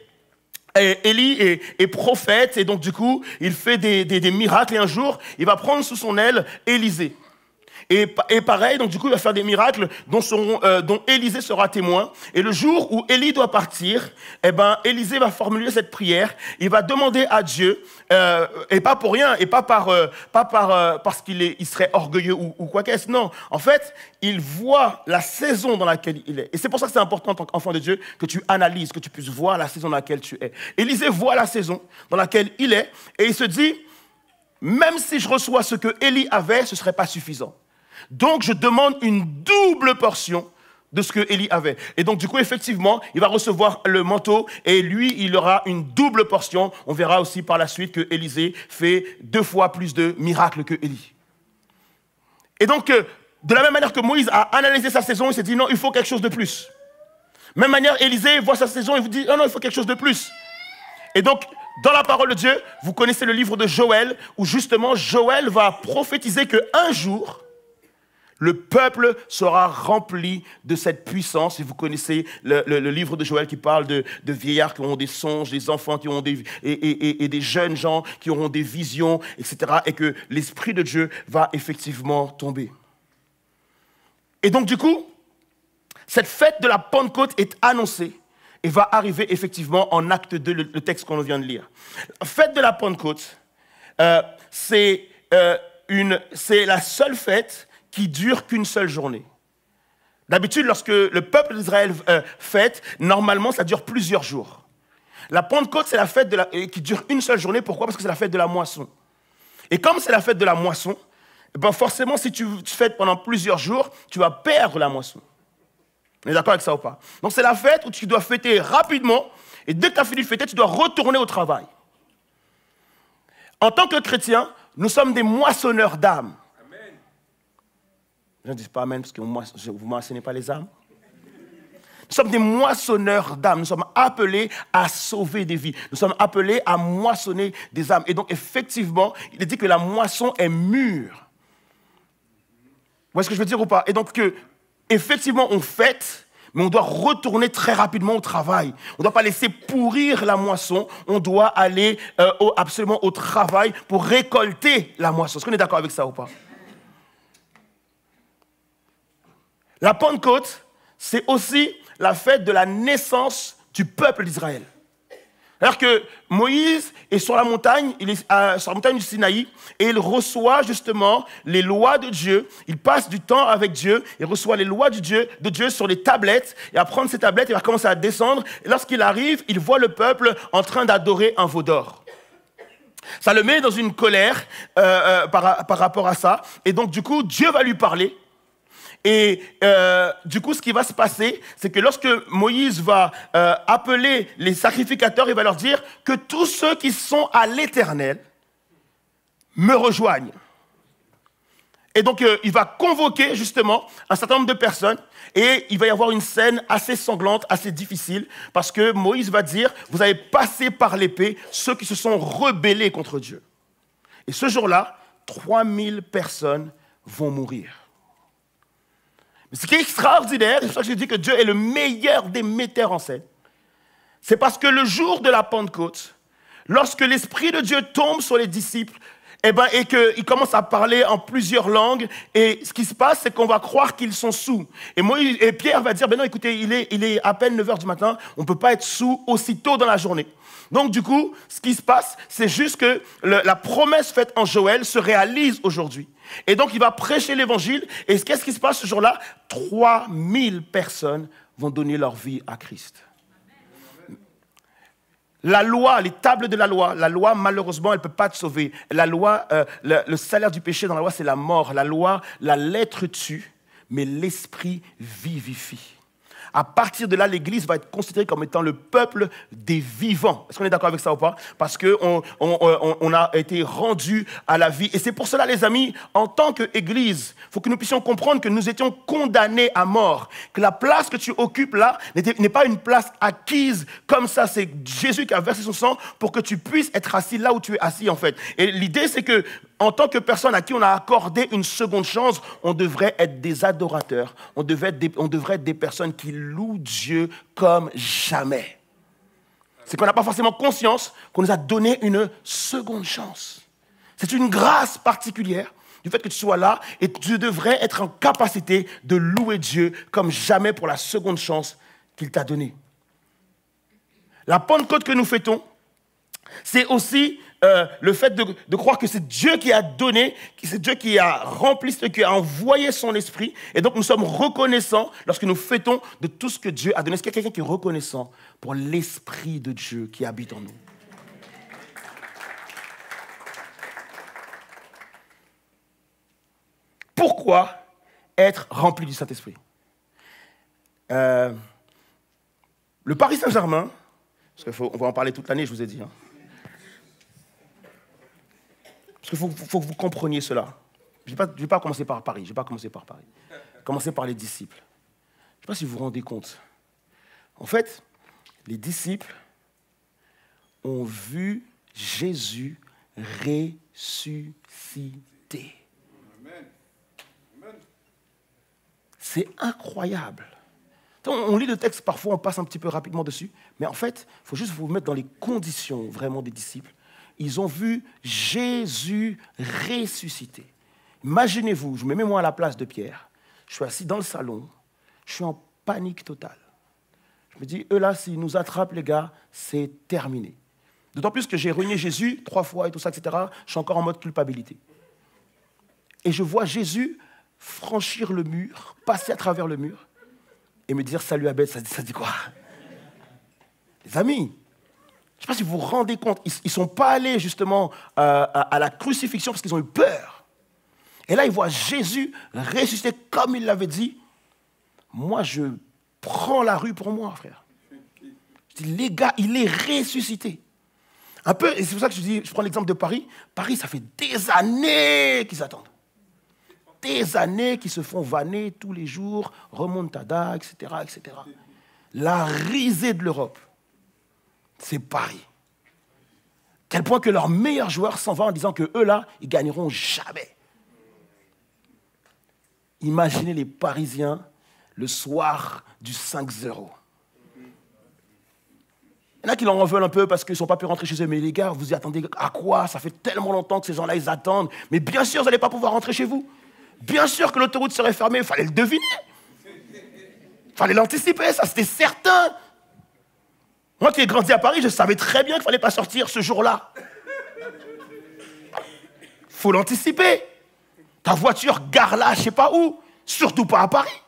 Élie est prophète et donc du coup, il fait des miracles et un jour, il va prendre sous son aile Élisée. Et pareil, donc du coup, il va faire des miracles dont Élisée sera témoin. Et le jour où Élie doit partir, Élisée va formuler cette prière. Il va demander à Dieu, et pas pour rien, et pas parce qu'il serait orgueilleux ou quoi qu'est-ce. Non, en fait, il voit la saison dans laquelle il est. Et c'est pour ça que c'est important en tant qu'enfant de Dieu que tu analyses, que tu puisses voir la saison dans laquelle tu es. Élisée voit la saison dans laquelle il est, et il se dit, même si je reçois ce que Élie avait, ce ne serait pas suffisant. Donc, je demande une double portion de ce que Élie avait. Et donc, du coup, effectivement, il va recevoir le manteau et lui, il aura une double portion. On verra aussi par la suite que Élisée fait 2 fois plus de miracles que Élie. Et donc, de la même manière que Moïse a analysé sa saison, il s'est dit non, il faut quelque chose de plus. Même manière, Élisée voit sa saison et vous dit non, il faut quelque chose de plus. Et donc, dans la parole de Dieu, vous connaissez le livre de Joël, où justement, Joël va prophétiser qu'un jour, le peuple sera rempli de cette puissance. Et vous connaissez le livre de Joël qui parle de vieillards qui auront des songes, des enfants qui auront et des jeunes gens qui auront des visions, etc. Et que l'Esprit de Dieu va effectivement tomber. Et donc du coup, cette fête de la Pentecôte est annoncée et va arriver effectivement en acte 2, le texte qu'on vient de lire. La fête de la Pentecôte, c'est la seule fête qui dure qu'une seule journée. D'habitude, lorsque le peuple d'Israël fête, normalement, ça dure plusieurs jours. La Pentecôte, c'est la fête qui dure une seule journée. Pourquoi? Parce que c'est la fête de la moisson. Et comme c'est la fête de la moisson, forcément, si tu fêtes pendant plusieurs jours, tu vas perdre la moisson. On est d'accord avec ça ou pas? Donc, c'est la fête où tu dois fêter rapidement, et dès que tu as fini de fêter, tu dois retourner au travail. En tant que chrétiens, nous sommes des moissonneurs d'âmes. Je ne dis pas amen parce que vous ne moissonnez pas les âmes. Nous sommes des moissonneurs d'âmes. Nous sommes appelés à sauver des vies. Nous sommes appelés à moissonner des âmes. Et donc, effectivement, il est dit que la moisson est mûre. Vous voyez ce que je veux dire ou pas? Et donc, effectivement, on fête, mais on doit retourner très rapidement au travail. On ne doit pas laisser pourrir la moisson. On doit aller absolument au travail pour récolter la moisson. Est-ce qu'on est d'accord avec ça ou pas? La Pentecôte, c'est aussi la fête de la naissance du peuple d'Israël. Alors que Moïse est sur la montagne, il est sur la montagne du Sinaï, et il reçoit justement les lois de Dieu. Il passe du temps avec Dieu, il reçoit les lois de Dieu sur les tablettes, et à prendre ces tablettes, il va commencer à descendre. Et lorsqu'il arrive, il voit le peuple en train d'adorer un veau d'or. Ça le met dans une colère par rapport à ça. Et donc, du coup, Dieu va lui parler. Et du coup, ce qui va se passer, c'est que lorsque Moïse va appeler les sacrificateurs, il va leur dire que tous ceux qui sont à l'Éternel me rejoignent. Et donc, il va convoquer justement un certain nombre de personnes et il va y avoir une scène assez sanglante, assez difficile, parce que Moïse va dire, vous avez passé par l'épée ceux qui se sont rebellés contre Dieu. Et ce jour-là, 3000 personnes vont mourir. Mais ce qui est extraordinaire, c'est pour ça que je dis que Dieu est le meilleur des metteurs en scène, c'est parce que le jour de la Pentecôte, lorsque l'Esprit de Dieu tombe sur les disciples, et qu'ils commencent à parler en plusieurs langues, et ce qui se passe, c'est qu'on va croire qu'ils sont saouls. Et Pierre va dire, non, écoutez, il est à peine 9h du matin, on ne peut pas être saoul aussitôt dans la journée. Donc du coup, ce qui se passe, c'est juste que la promesse faite en Joël se réalise aujourd'hui. Et donc il va prêcher l'évangile, et qu'est-ce qui se passe ce jour-là? 3000 personnes vont donner leur vie à Christ. La loi, les tables de la loi, malheureusement, elle ne peut pas te sauver. La loi, le salaire du péché dans la loi, c'est la mort. La loi, la lettre tue, mais l'esprit vivifie. À partir de là, l'Église va être considérée comme étant le peuple des vivants. Est-ce qu'on est d'accord avec ça ou pas? Parce qu'on a été rendu à la vie. Et c'est pour cela, les amis, en tant qu'Église, il faut que nous puissions comprendre que nous étions condamnés à mort. Que la place que tu occupes là n'est pas une place acquise comme ça. C'est Jésus qui a versé son sang pour que tu puisses être assis là où tu es assis, en fait. Et l'idée, c'est que en tant que personne à qui on a accordé une seconde chance, on devrait être des adorateurs. On devrait être des personnes qui louent Dieu comme jamais. c'est qu'on n'a pas forcément conscience qu'on nous a donné une seconde chance. C'est une grâce particulière du fait que tu sois là et tu devrais être en capacité de louer Dieu comme jamais pour la seconde chance qu'il t'a donnée. La Pentecôte que nous fêtons, c'est aussi le fait de croire que c'est Dieu qui a donné, c'est Dieu qui a rempli, qui a envoyé son esprit. Et donc nous sommes reconnaissants lorsque nous fêtons de tout ce que Dieu a donné. Est-ce qu'il y a quelqu'un qui est reconnaissant pour l'esprit de Dieu qui habite en nous? Pourquoi être rempli du Saint-Esprit? Le Paris Saint-Germain, parce qu'on va en parler toute l'année, je vous ai dit. Parce qu'il faut que vous compreniez cela. Je ne vais pas commencer par Paris, commencer par les disciples. Je ne sais pas si vous vous rendez compte. En fait, les disciples ont vu Jésus ressusciter. C'est incroyable. On lit le texte, parfois on passe un petit peu rapidement dessus, mais en fait, il faut juste vous mettre dans les conditions vraiment des disciples. Ils ont vu Jésus ressusciter. Imaginez-vous, je me mets moi à la place de Pierre, je suis assis dans le salon, je suis en panique totale. Je me dis, eux là, s'ils nous attrapent les gars, c'est terminé. D'autant plus que j'ai renié Jésus 3 fois et tout ça, etc. Je suis encore en mode culpabilité. Et je vois Jésus franchir le mur, passer à travers le mur, et me dire salut Abel, ça dit quoi? Les amis, je ne sais pas si vous vous rendez compte, ils ne sont pas allés justement à la crucifixion parce qu'ils ont eu peur. Et là, ils voient Jésus ressusciter comme il l'avait dit. Moi, je prends la rue pour moi, frère. Je dis, les gars, il est ressuscité. Un peu, et c'est pour ça que je prends l'exemple de Paris. Paris, ça fait des années qu'ils attendent. Des années qui se font vanner tous les jours, remontada, etc., etc. La risée de l'Europe, c'est Paris. Tel point que leur meilleur joueur s'en va en disant que eux là, ils gagneront jamais. Imaginez les Parisiens le soir du 5-0. Il y en a qui l'en veulent un peu parce qu'ils ne sont pas pu rentrer chez eux. Mais les gars, vous y attendez à quoi? Ça fait tellement longtemps que ces gens-là, ils attendent. Mais bien sûr, vous n'allez pas pouvoir rentrer chez vous. Bien sûr que l'autoroute serait fermée, il fallait le deviner. Il fallait l'anticiper, ça c'était certain. Moi qui ai grandi à Paris, je savais très bien qu'il ne fallait pas sortir ce jour-là. Il faut l'anticiper. Ta voiture gare là, je ne sais pas où, surtout pas à Paris.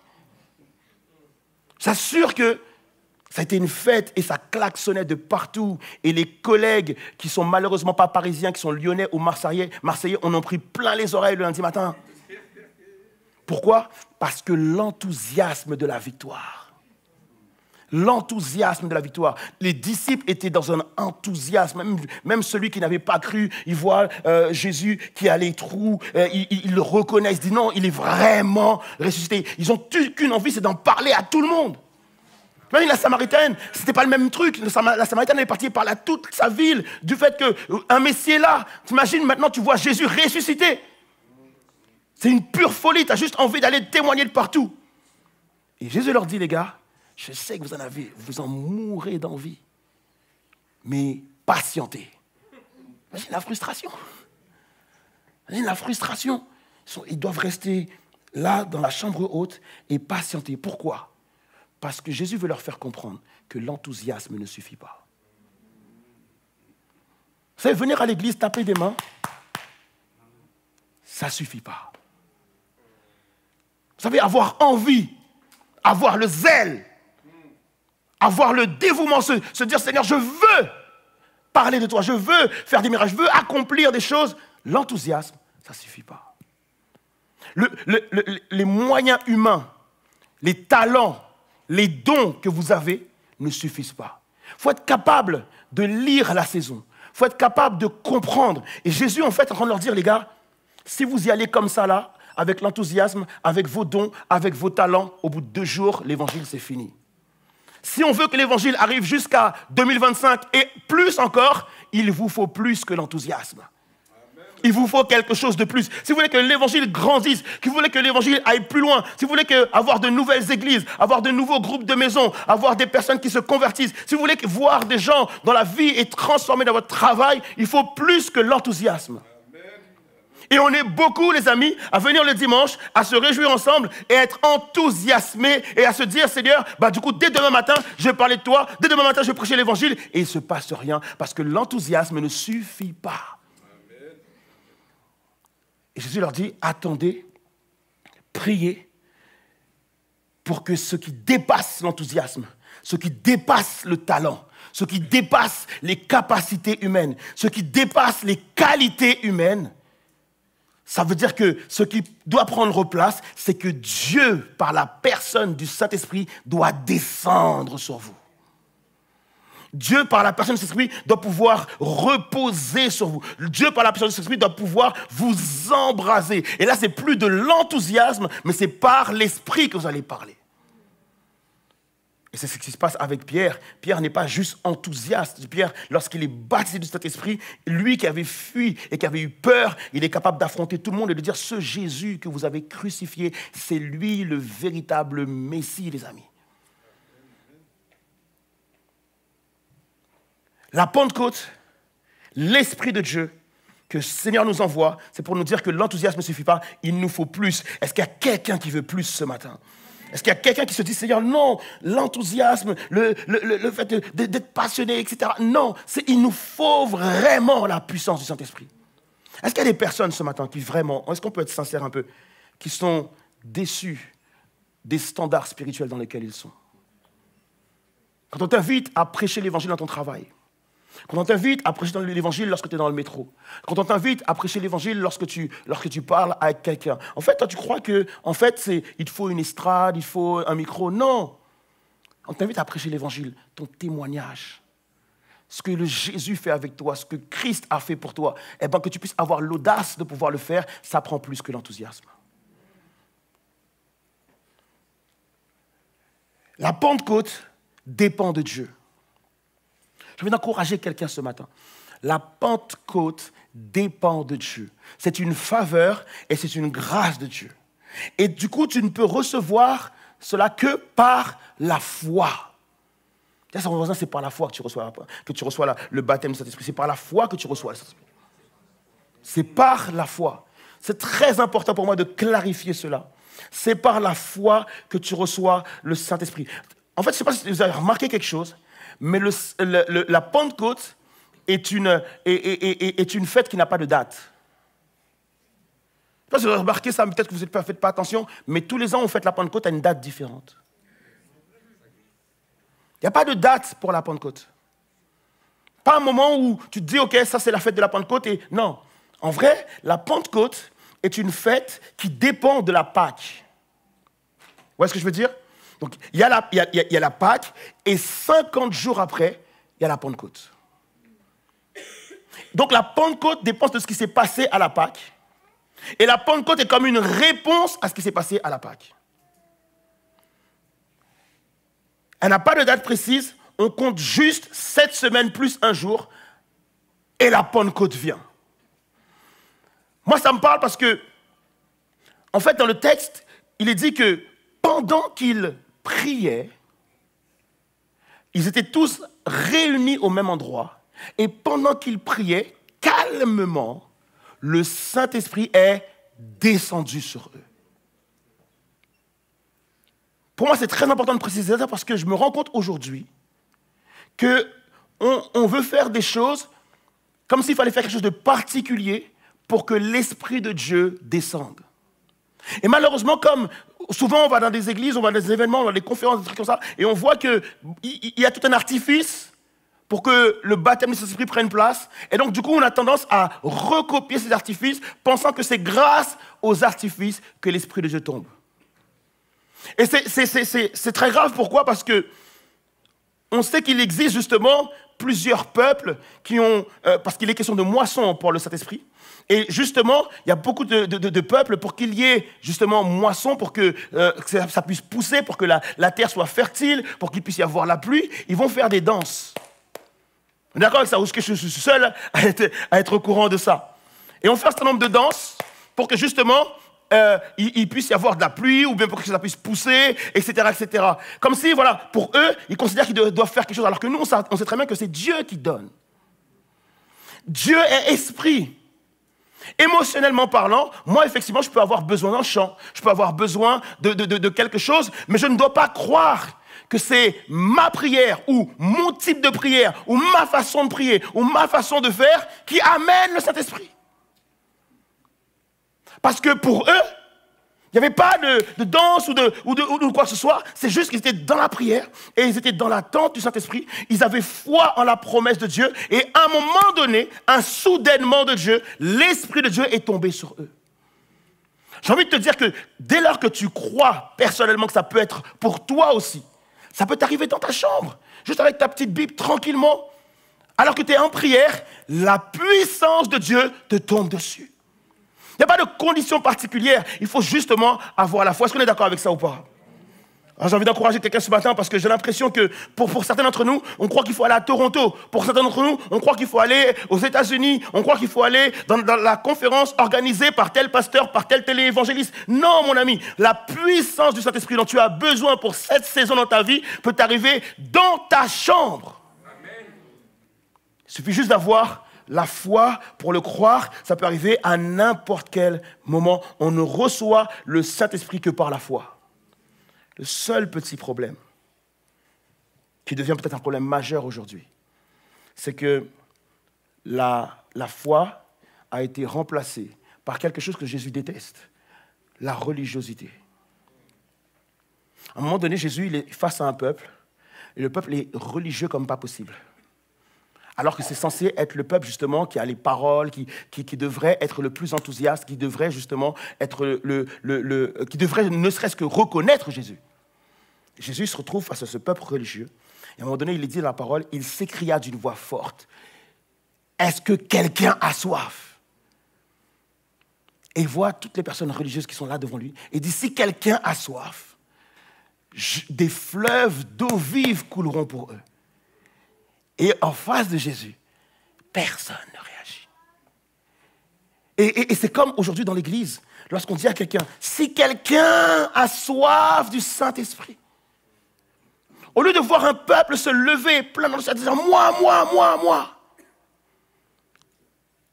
J'assure que ça a été une fête et ça klaxonnait de partout. Et les collègues qui sont malheureusement pas parisiens, qui sont lyonnais ou marseillais, en ont pris plein les oreilles le lundi matin. Pourquoi? Parce que l'enthousiasme de la victoire. L'enthousiasme de la victoire. Les disciples étaient dans un enthousiasme. Même celui qui n'avait pas cru, il voit Jésus qui a les trous, il le reconnaît, il se dit non, il est vraiment ressuscité. Ils n'ont qu'une envie, c'est d'en parler à tout le monde. Même la Samaritaine, c'était pas le même truc. La Samaritaine est partie parler à toute sa ville du fait qu'un Messie est là. T'imagines, maintenant tu vois Jésus ressuscité. C'est une pure folie, tu as juste envie d'aller témoigner de partout. Et Jésus leur dit, les gars, je sais que vous en mourrez d'envie, mais patientez. Imagine la frustration. Imagine la frustration. Ils doivent rester là, dans la chambre haute, et patienter. Pourquoi? Parce que Jésus veut leur faire comprendre que l'enthousiasme ne suffit pas. Vous savez, venir à l'église, taper des mains, ça ne suffit pas. Vous savez, avoir envie, avoir le zèle, avoir le dévouement, se dire, Seigneur, je veux parler de toi, je veux faire des miracles, je veux accomplir des choses. L'enthousiasme, ça ne suffit pas. Les moyens humains, les talents, les dons que vous avez ne suffisent pas. Il faut être capable de lire la saison. Il faut être capable de comprendre. Et Jésus, en fait, est en train de leur dire, les gars, si vous y allez comme ça, là, avec l'enthousiasme, avec vos dons, avec vos talents, au bout de 2 jours, l'évangile, c'est fini. Si on veut que l'évangile arrive jusqu'à 2025 et plus encore, il vous faut plus que l'enthousiasme. Il vous faut quelque chose de plus. Si vous voulez que l'évangile grandisse, si vous voulez que l'évangile aille plus loin, si vous voulez avoir de nouvelles églises, avoir de nouveaux groupes de maisons, avoir des personnes qui se convertissent, si vous voulez voir des gens dont la vie est transformée dans votre travail, il faut plus que l'enthousiasme. Et on est beaucoup, les amis, à venir le dimanche, à se réjouir ensemble et à être enthousiasmés et à se dire, Seigneur, du coup, dès demain matin, je vais parler de toi, dès demain matin, je vais prêcher l'évangile. Et il ne se passe rien parce que l'enthousiasme ne suffit pas. Amen. Et Jésus leur dit, attendez, priez pour que ce qui dépasse l'enthousiasme, ce qui dépasse le talent, ce qui dépasse les capacités humaines, ce qui dépasse les qualités humaines, ça veut dire que ce qui doit prendre place, c'est que Dieu, par la personne du Saint-Esprit, doit descendre sur vous. Dieu, par la personne du Saint-Esprit, doit pouvoir reposer sur vous. Dieu, par la personne du Saint-Esprit, doit pouvoir vous embraser. Et là, c'est plus de l'enthousiasme, mais c'est par l'Esprit que vous allez parler. Et c'est ce qui se passe avec Pierre. Pierre n'est pas juste enthousiaste. Pierre, lorsqu'il est baptisé du Saint-Esprit, lui qui avait fui et qui avait eu peur, il est capable d'affronter tout le monde et de dire, ce Jésus que vous avez crucifié, c'est lui le véritable Messie, les amis. La Pentecôte, l'Esprit de Dieu que le Seigneur nous envoie, c'est pour nous dire que l'enthousiasme ne suffit pas, il nous faut plus. Est-ce qu'il y a quelqu'un qui veut plus ce matin ? Est-ce qu'il y a quelqu'un qui se dit, Seigneur, non, l'enthousiasme, le fait d'être passionné, etc. Non, il nous faut vraiment la puissance du Saint-Esprit. Est-ce qu'il y a des personnes ce matin qui vraiment, est-ce qu'on peut être sincère un peu, qui sont déçues des standards spirituels dans lesquels ils sont? Quand on t'invite à prêcher l'évangile dans ton travail, quand on t'invite à prêcher l'évangile lorsque tu es dans le métro, quand on t'invite à prêcher l'évangile lorsque tu parles avec quelqu'un, en fait, toi, tu crois que, en fait, il te faut une estrade, il faut un micro. Non. On t'invite à prêcher l'évangile, ton témoignage, ce que le Jésus fait avec toi, ce que Christ a fait pour toi, eh bien, que tu puisses avoir l'audace de pouvoir le faire, ça prend plus que l'enthousiasme. La Pentecôte dépend de Dieu. Je veux encourager quelqu'un ce matin. La Pentecôte dépend de Dieu. C'est une faveur et c'est une grâce de Dieu. Et du coup, tu ne peux recevoir cela que par la foi. C'est par la foi que tu reçois le baptême du Saint-Esprit. C'est par la foi que tu reçois le Saint-Esprit. C'est par la foi. C'est très important pour moi de clarifier cela. C'est par la foi que tu reçois le Saint-Esprit. En fait, je ne sais pas si vous avez remarqué quelque chose, mais la Pentecôte est une fête qui n'a pas de date. Je ne sais pas si vous avez remarqué ça, peut-être que vous ne faites pas attention, mais tous les ans, on fête la Pentecôte à une date différente. Il n'y a pas de date pour la Pentecôte. Pas un moment où tu te dis, OK, ça c'est la fête de la Pentecôte. Et non, en vrai, la Pentecôte est une fête qui dépend de la Pâque. Vous voyez ce que je veux dire? Donc, il y a la Pâque, et 50 jours après, il y a la Pentecôte. Donc, la Pentecôte dépend de ce qui s'est passé à la Pâque. Et la Pentecôte est comme une réponse à ce qui s'est passé à la Pâque. Elle n'a pas de date précise, on compte juste 7 semaines plus un jour, et la Pentecôte vient. Moi, ça me parle parce que, en fait, dans le texte, il est dit que pendant qu'ils priaient, ils étaient tous réunis au même endroit, et pendant qu'ils priaient, calmement, le Saint-Esprit est descendu sur eux. Pour moi, c'est très important de préciser ça parce que je me rends compte aujourd'hui qu'on veut faire des choses comme s'il fallait faire quelque chose de particulier pour que l'Esprit de Dieu descende. Et malheureusement, comme souvent on va dans des églises, on va dans des événements, on va dans des conférences, des trucs comme ça, et on voit qu'il y a tout un artifice pour que le baptême du Saint-Esprit prenne place. Et donc, du coup, on a tendance à recopier ces artifices, pensant que c'est grâce aux artifices que l'Esprit de Dieu tombe. Et c'est très grave. Pourquoi? Parce que on sait qu'il existe justement plusieurs peuples qui ont... parce qu'il est question de moisson pour le Saint-Esprit. Et justement, il y a beaucoup de peuples pour qu'il y ait justement moisson, pour que ça puisse pousser, pour que la terre soit fertile, pour qu'il puisse y avoir la pluie. Ils vont faire des danses. D'accord avec ça? Ou est-ce que je suis seul à être au courant de ça? Et on fait un certain nombre de danses pour que justement, il puisse y avoir de la pluie ou bien pour que ça puisse pousser, etc., etc. Comme si, voilà, pour eux, ils considèrent qu'ils doivent faire quelque chose, alors que nous, on sait très bien que c'est Dieu qui donne. Dieu est esprit. Émotionnellement parlant, moi, effectivement, je peux avoir besoin d'un chant, je peux avoir besoin de quelque chose, mais je ne dois pas croire que c'est ma prière ou mon type de prière ou ma façon de prier ou ma façon de faire qui amène le Saint-Esprit. Parce que pour eux, il n'y avait pas de danse ou de quoi que ce soit. C'est juste qu'ils étaient dans la prière et ils étaient dans l'attente du Saint-Esprit. Ils avaient foi en la promesse de Dieu. Et à un moment donné, un soudainement de Dieu, l'Esprit de Dieu est tombé sur eux. J'ai envie de te dire que dès lors que tu crois personnellement que ça peut être pour toi aussi, ça peut t'arriver dans ta chambre, juste avec ta petite Bible, tranquillement. Alors que tu es en prière, la puissance de Dieu te tombe dessus. Il n'y a pas de conditions particulières. Il faut justement avoir la foi. Est-ce qu'on est d'accord avec ça ou pas? Alors, j'ai envie d'encourager quelqu'un ce matin parce que j'ai l'impression que pour certains d'entre nous, on croit qu'il faut aller à Toronto. Pour certains d'entre nous, on croit qu'il faut aller aux États-Unis. On croit qu'il faut aller dans la conférence organisée par tel pasteur, par tel téléévangéliste. Non, mon ami, la puissance du Saint-Esprit dont tu as besoin pour cette saison dans ta vie peut t'arriver dans ta chambre. Amen. Il suffit juste d'avoir la foi, pour le croire, ça peut arriver à n'importe quel moment. On ne reçoit le Saint-Esprit que par la foi. Le seul petit problème, qui devient peut-être un problème majeur aujourd'hui, c'est que la foi a été remplacée par quelque chose que Jésus déteste, la religiosité. À un moment donné, Jésus il est face à un peuple, et le peuple est religieux comme pas possible. Alors que c'est censé être le peuple, justement, qui a les paroles, qui devrait être le plus enthousiaste, qui devrait, justement, être qui devrait ne serait-ce que reconnaître Jésus. Jésus se retrouve face à ce peuple religieux. Et à un moment donné, il dit dans la parole, il s'écria d'une voix forte, « Est-ce que quelqu'un a soif ?» Et il voit toutes les personnes religieuses qui sont là devant lui. Et il dit, « Si quelqu'un a soif, des fleuves d'eau vive couleront pour eux. » Et en face de Jésus, personne ne réagit. Et c'est comme aujourd'hui dans l'église, lorsqu'on dit à quelqu'un, si quelqu'un a soif du Saint-Esprit, au lieu de voir un peuple se lever plein dans le ciel, disant moi,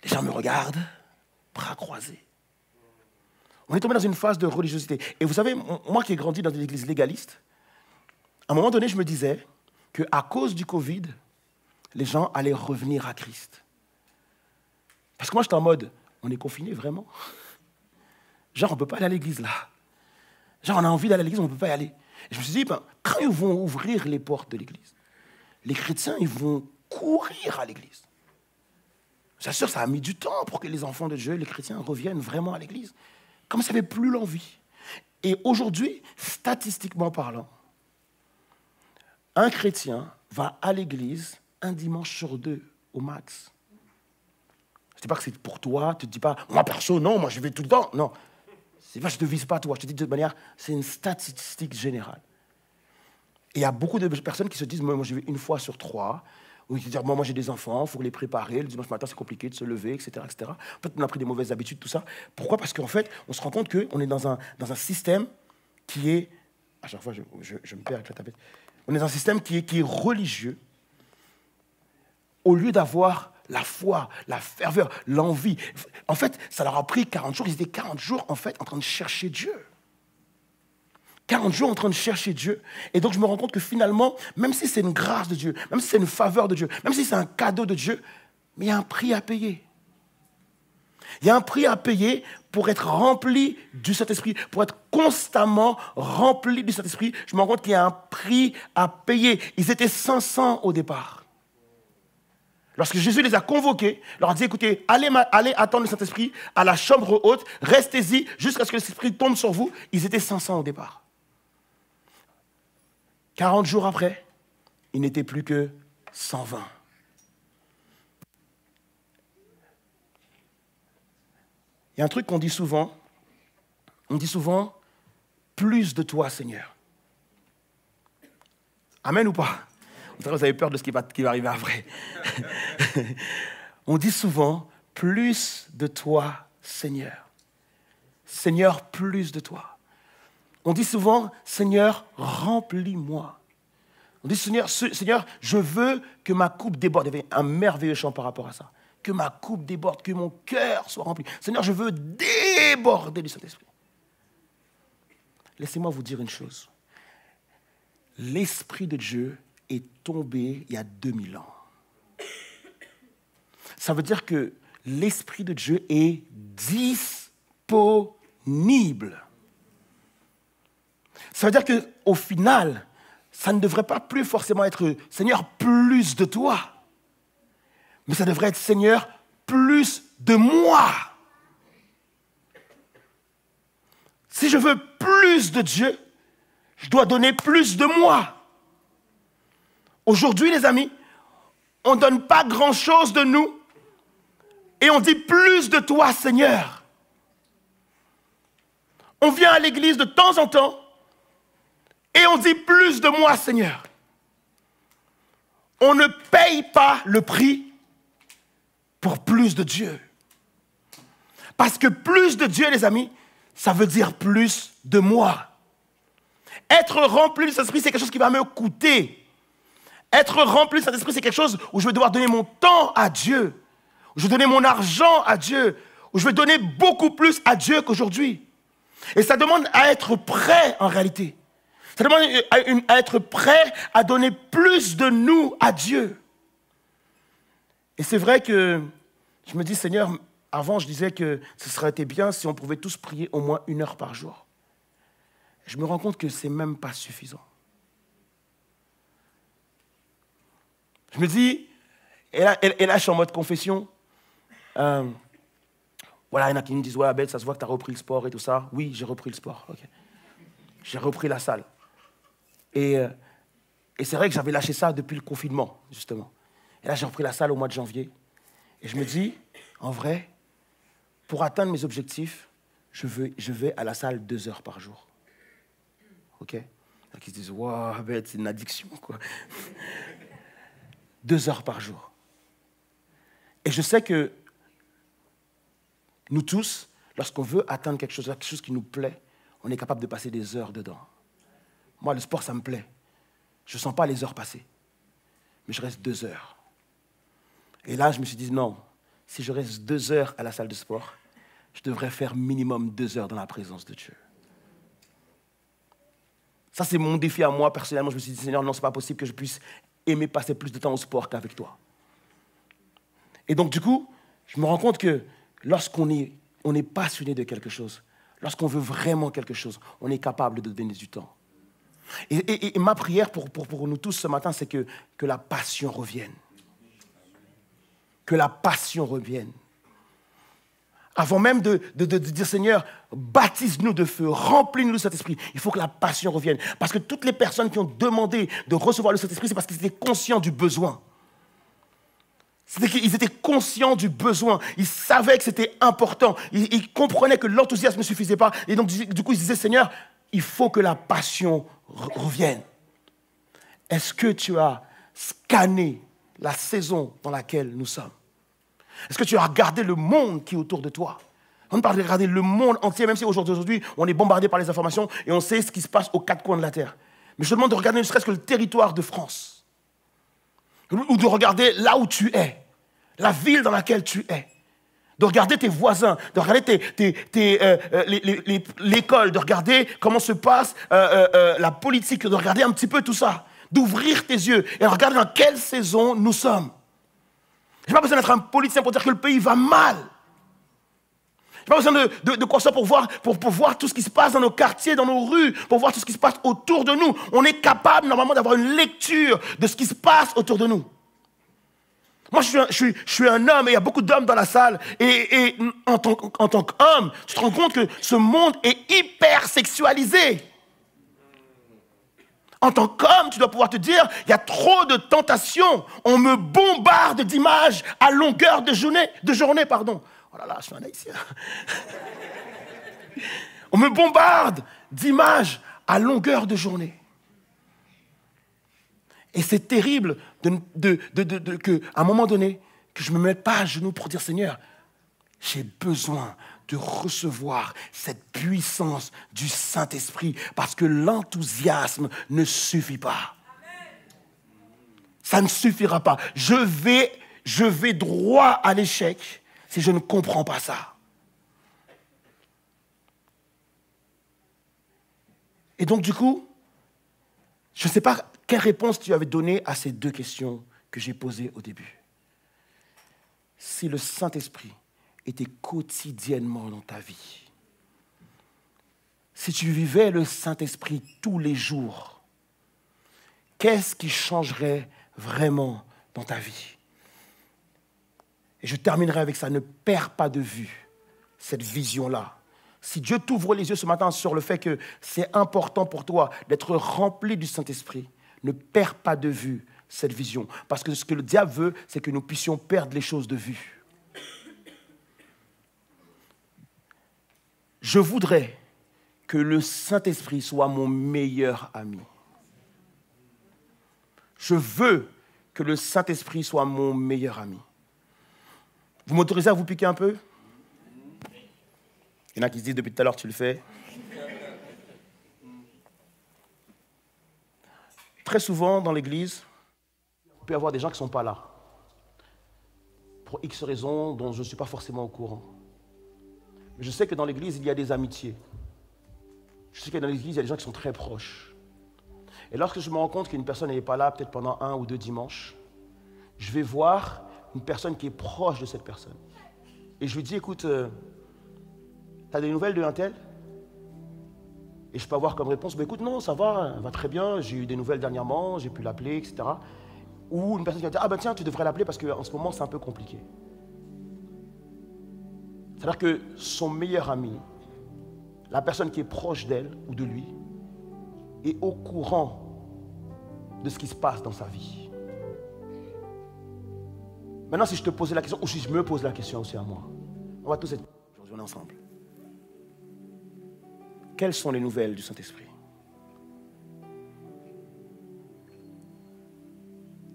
les gens me regardent, bras croisés. On est tombé dans une phase de religiosité. Et vous savez, moi qui ai grandi dans une église légaliste, à un moment donné, je me disais qu'à cause du Covid, les gens allaient revenir à Christ. Parce que moi, j'étais en mode, on est confinés vraiment? Genre, on ne peut pas aller à l'église là. Genre, on a envie d'aller à l'église, on ne peut pas y aller. Et je me suis dit, quand ils vont ouvrir les portes de l'église, les chrétiens, ils vont courir à l'église. J'assure, ça a mis du temps pour que les enfants de Dieu, les chrétiens, reviennent vraiment à l'église. Comme ça n'avait plus l'envie. Et aujourd'hui, statistiquement parlant, un chrétien va à l'église un dimanche sur 2, au max. Je ne dis pas que c'est pour toi, tu ne te dis pas, moi perso, non, moi je vais tout le temps. Non, je ne te vise pas toi, je te dis de manière, c'est une statistique générale. Et il y a beaucoup de personnes qui se disent, moi je vais une fois sur 3, ou qui disent, moi j'ai des enfants, il faut les préparer, le dimanche matin c'est compliqué de se lever, etc. etc. Peut-être qu'on a pris des mauvaises habitudes, tout ça. Pourquoi? Parce qu'en fait, on se rend compte qu'on est dans un système qui est, à chaque fois je me perds avec la tablette, on est dans un système qui est religieux, au lieu d'avoir la foi, la ferveur, l'envie. En fait, ça leur a pris 40 jours. Ils étaient 40 jours, en fait, en train de chercher Dieu. 40 jours en train de chercher Dieu. Et donc, je me rends compte que finalement, même si c'est une grâce de Dieu, même si c'est une faveur de Dieu, même si c'est un cadeau de Dieu, mais il y a un prix à payer. Il y a un prix à payer pour être rempli du Saint-Esprit, pour être constamment rempli du Saint-Esprit. Je me rends compte qu'il y a un prix à payer. Ils étaient 500 au départ. Lorsque Jésus les a convoqués, leur a dit, écoutez, allez attendre le Saint-Esprit à la chambre haute, restez-y jusqu'à ce que le Saint-Esprit tombe sur vous. Ils étaient 500 au départ. 40 jours après, ils n'étaient plus que 120. Il y a un truc qu'on dit souvent. On dit souvent, plus de toi, Seigneur. Amen ou pas? Vous avez peur de ce qui va arriver après. On dit souvent, plus de toi, Seigneur. Seigneur, plus de toi. On dit souvent, Seigneur, remplis-moi. On dit, Seigneur, je veux que ma coupe déborde. Il y avait un merveilleux chant par rapport à ça. Que ma coupe déborde, que mon cœur soit rempli. Seigneur, je veux déborder du Saint-Esprit. Laissez-moi vous dire une chose. L'Esprit de Dieu est tombé il y a 2000 ans. Ça veut dire que l'Esprit de Dieu est disponible. Ça veut dire qu'au final, ça ne devrait pas plus forcément être « Seigneur, plus de toi ». Mais ça devrait être « Seigneur, plus de moi ». Si je veux plus de Dieu, je dois donner plus de moi. Aujourd'hui, les amis, on ne donne pas grand-chose de nous et on dit plus de toi, Seigneur. On vient à l'église de temps en temps et on dit plus de moi, Seigneur. On ne paye pas le prix pour plus de Dieu. Parce que plus de Dieu, les amis, ça veut dire plus de moi. Être rempli du Saint-Esprit, c'est quelque chose qui va me coûter. Être rempli du Saint-Esprit, c'est quelque chose où je vais devoir donner mon temps à Dieu, où je vais donner mon argent à Dieu, où je vais donner beaucoup plus à Dieu qu'aujourd'hui. Et ça demande à être prêt en réalité. Ça demande à être prêt à donner plus de nous à Dieu. Et c'est vrai que je me dis, Seigneur, avant je disais que ce serait été bien si on pouvait tous prier au moins 1 heure par jour. Je me rends compte que ce n'est même pas suffisant. Je me dis, et là je suis en mode confession. Voilà, il y en a qui me disent, ouais, Abel, ça se voit que tu as repris le sport et tout ça. Oui, j'ai repris le sport. Okay. J'ai repris la salle. Et c'est vrai que j'avais lâché ça depuis le confinement, justement. Et là, j'ai repris la salle au mois de janvier. Et je me dis, en vrai, pour atteindre mes objectifs, je vais à la salle 2 heures par jour. OK? Donc ils se disent, wow, Abel, c'est une addiction, quoi. 2 heures par jour. Et je sais que nous tous, lorsqu'on veut atteindre quelque chose qui nous plaît, on est capable de passer des heures dedans. Moi, le sport, ça me plaît. Je ne sens pas les heures passer. Mais je reste 2 heures. Et là, je me suis dit, non, si je reste 2 heures à la salle de sport, je devrais faire minimum 2 heures dans la présence de Dieu. Ça, c'est mon défi à moi, personnellement. Je me suis dit, Seigneur, non, ce n'est pas possible que je puisse aimer passer plus de temps au sport qu'avec toi. Et donc, du coup, je me rends compte que lorsqu'on est passionné de quelque chose, lorsqu'on veut vraiment quelque chose, on est capable de donner du temps. Et ma prière pour nous tous ce matin, c'est que la passion revienne. Que la passion revienne. Avant même de dire, Seigneur, baptise-nous de feu, remplis-nous de cet esprit, il faut que la passion revienne. Parce que toutes les personnes qui ont demandé de recevoir le Saint-Esprit, c'est parce qu'ils étaient conscients du besoin. Ils étaient conscients du besoin. Ils savaient que c'était important. Ils comprenaient que l'enthousiasme ne suffisait pas. Et donc, du coup, ils disaient, Seigneur, il faut que la passion revienne. Est-ce que tu as scanné la saison dans laquelle nous sommes? Est-ce que tu as regardé le monde qui est autour de toi? On ne parle de regarder le monde entier, même si aujourd'hui, on est bombardé par les informations et on sait ce qui se passe aux 4 coins de la terre. Mais je te demande de regarder ne serait-ce que le territoire de France. Ou de regarder là où tu es, la ville dans laquelle tu es. De regarder tes voisins, de regarder l'école, de regarder comment se passe la politique, de regarder un petit peu tout ça. D'ouvrir tes yeux et de regarder dans quelle saison nous sommes. Je n'ai pas besoin d'être un politicien pour dire que le pays va mal. Je n'ai pas besoin de quoi ça pour voir tout ce qui se passe dans nos quartiers, dans nos rues, pour voir tout ce qui se passe autour de nous. On est capable normalement d'avoir une lecture de ce qui se passe autour de nous. Moi, je suis un homme et il y a beaucoup d'hommes dans la salle. Et en tant qu'homme, tu te rends compte que ce monde est hyper sexualisé. En tant qu'homme, tu dois pouvoir te dire, il y a trop de tentations. On me bombarde d'images à longueur de journée. Oh là là, je suis un haïtien. On me bombarde d'images à longueur de journée. Et c'est terrible qu'à un moment donné, que je ne me mette pas à genoux pour dire, Seigneur, j'ai besoin de recevoir cette puissance du Saint-Esprit parce que l'enthousiasme ne suffit pas. Ça ne suffira pas. Je vais droit à l'échec si je ne comprends pas ça. Et donc, du coup, je ne sais pas quelle réponse tu avais donnée à ces deux questions que j'ai posées au début. Si le Saint-Esprit était quotidiennement dans ta vie, si tu vivais le Saint-Esprit tous les jours, qu'est-ce qui changerait vraiment dans ta vie? Et je terminerai avec ça. Ne perds pas de vue cette vision-là. Si Dieu t'ouvre les yeux ce matin sur le fait que c'est important pour toi d'être rempli du Saint-Esprit, ne perds pas de vue cette vision. Parce que ce que le diable veut, c'est que nous puissions perdre les choses de vue. Je voudrais que le Saint-Esprit soit mon meilleur ami. Je veux que le Saint-Esprit soit mon meilleur ami. Vous m'autorisez à vous piquer un peu? Il y en a qui se disent depuis tout à l'heure tu le fais. Très souvent dans l'église, il peut y avoir des gens qui ne sont pas là. Pour X raisons dont je ne suis pas forcément au courant. Mais je sais que dans l'église, il y a des amitiés. Je sais que dans l'église, il y a des gens qui sont très proches. Et lorsque je me rends compte qu'une personne n'est pas là, peut-être pendant 1 ou 2 dimanches, je vais voir une personne qui est proche de cette personne. Et je lui dis, écoute, t'as des nouvelles de un tel? Et je peux avoir comme réponse, bah, écoute, non, ça va très bien, j'ai eu des nouvelles dernièrement, j'ai pu l'appeler, etc. Ou une personne qui va dire, ah ben tiens, tu devrais l'appeler parce qu'en ce moment, c'est un peu compliqué. C'est-à-dire que son meilleur ami, la personne qui est proche d'elle ou de lui, est au courant de ce qui se passe dans sa vie. Maintenant, si je te posais la question, ou si je me pose la question aussi à moi, on va tous être aujourd'hui ensemble. Quelles sont les nouvelles du Saint-Esprit?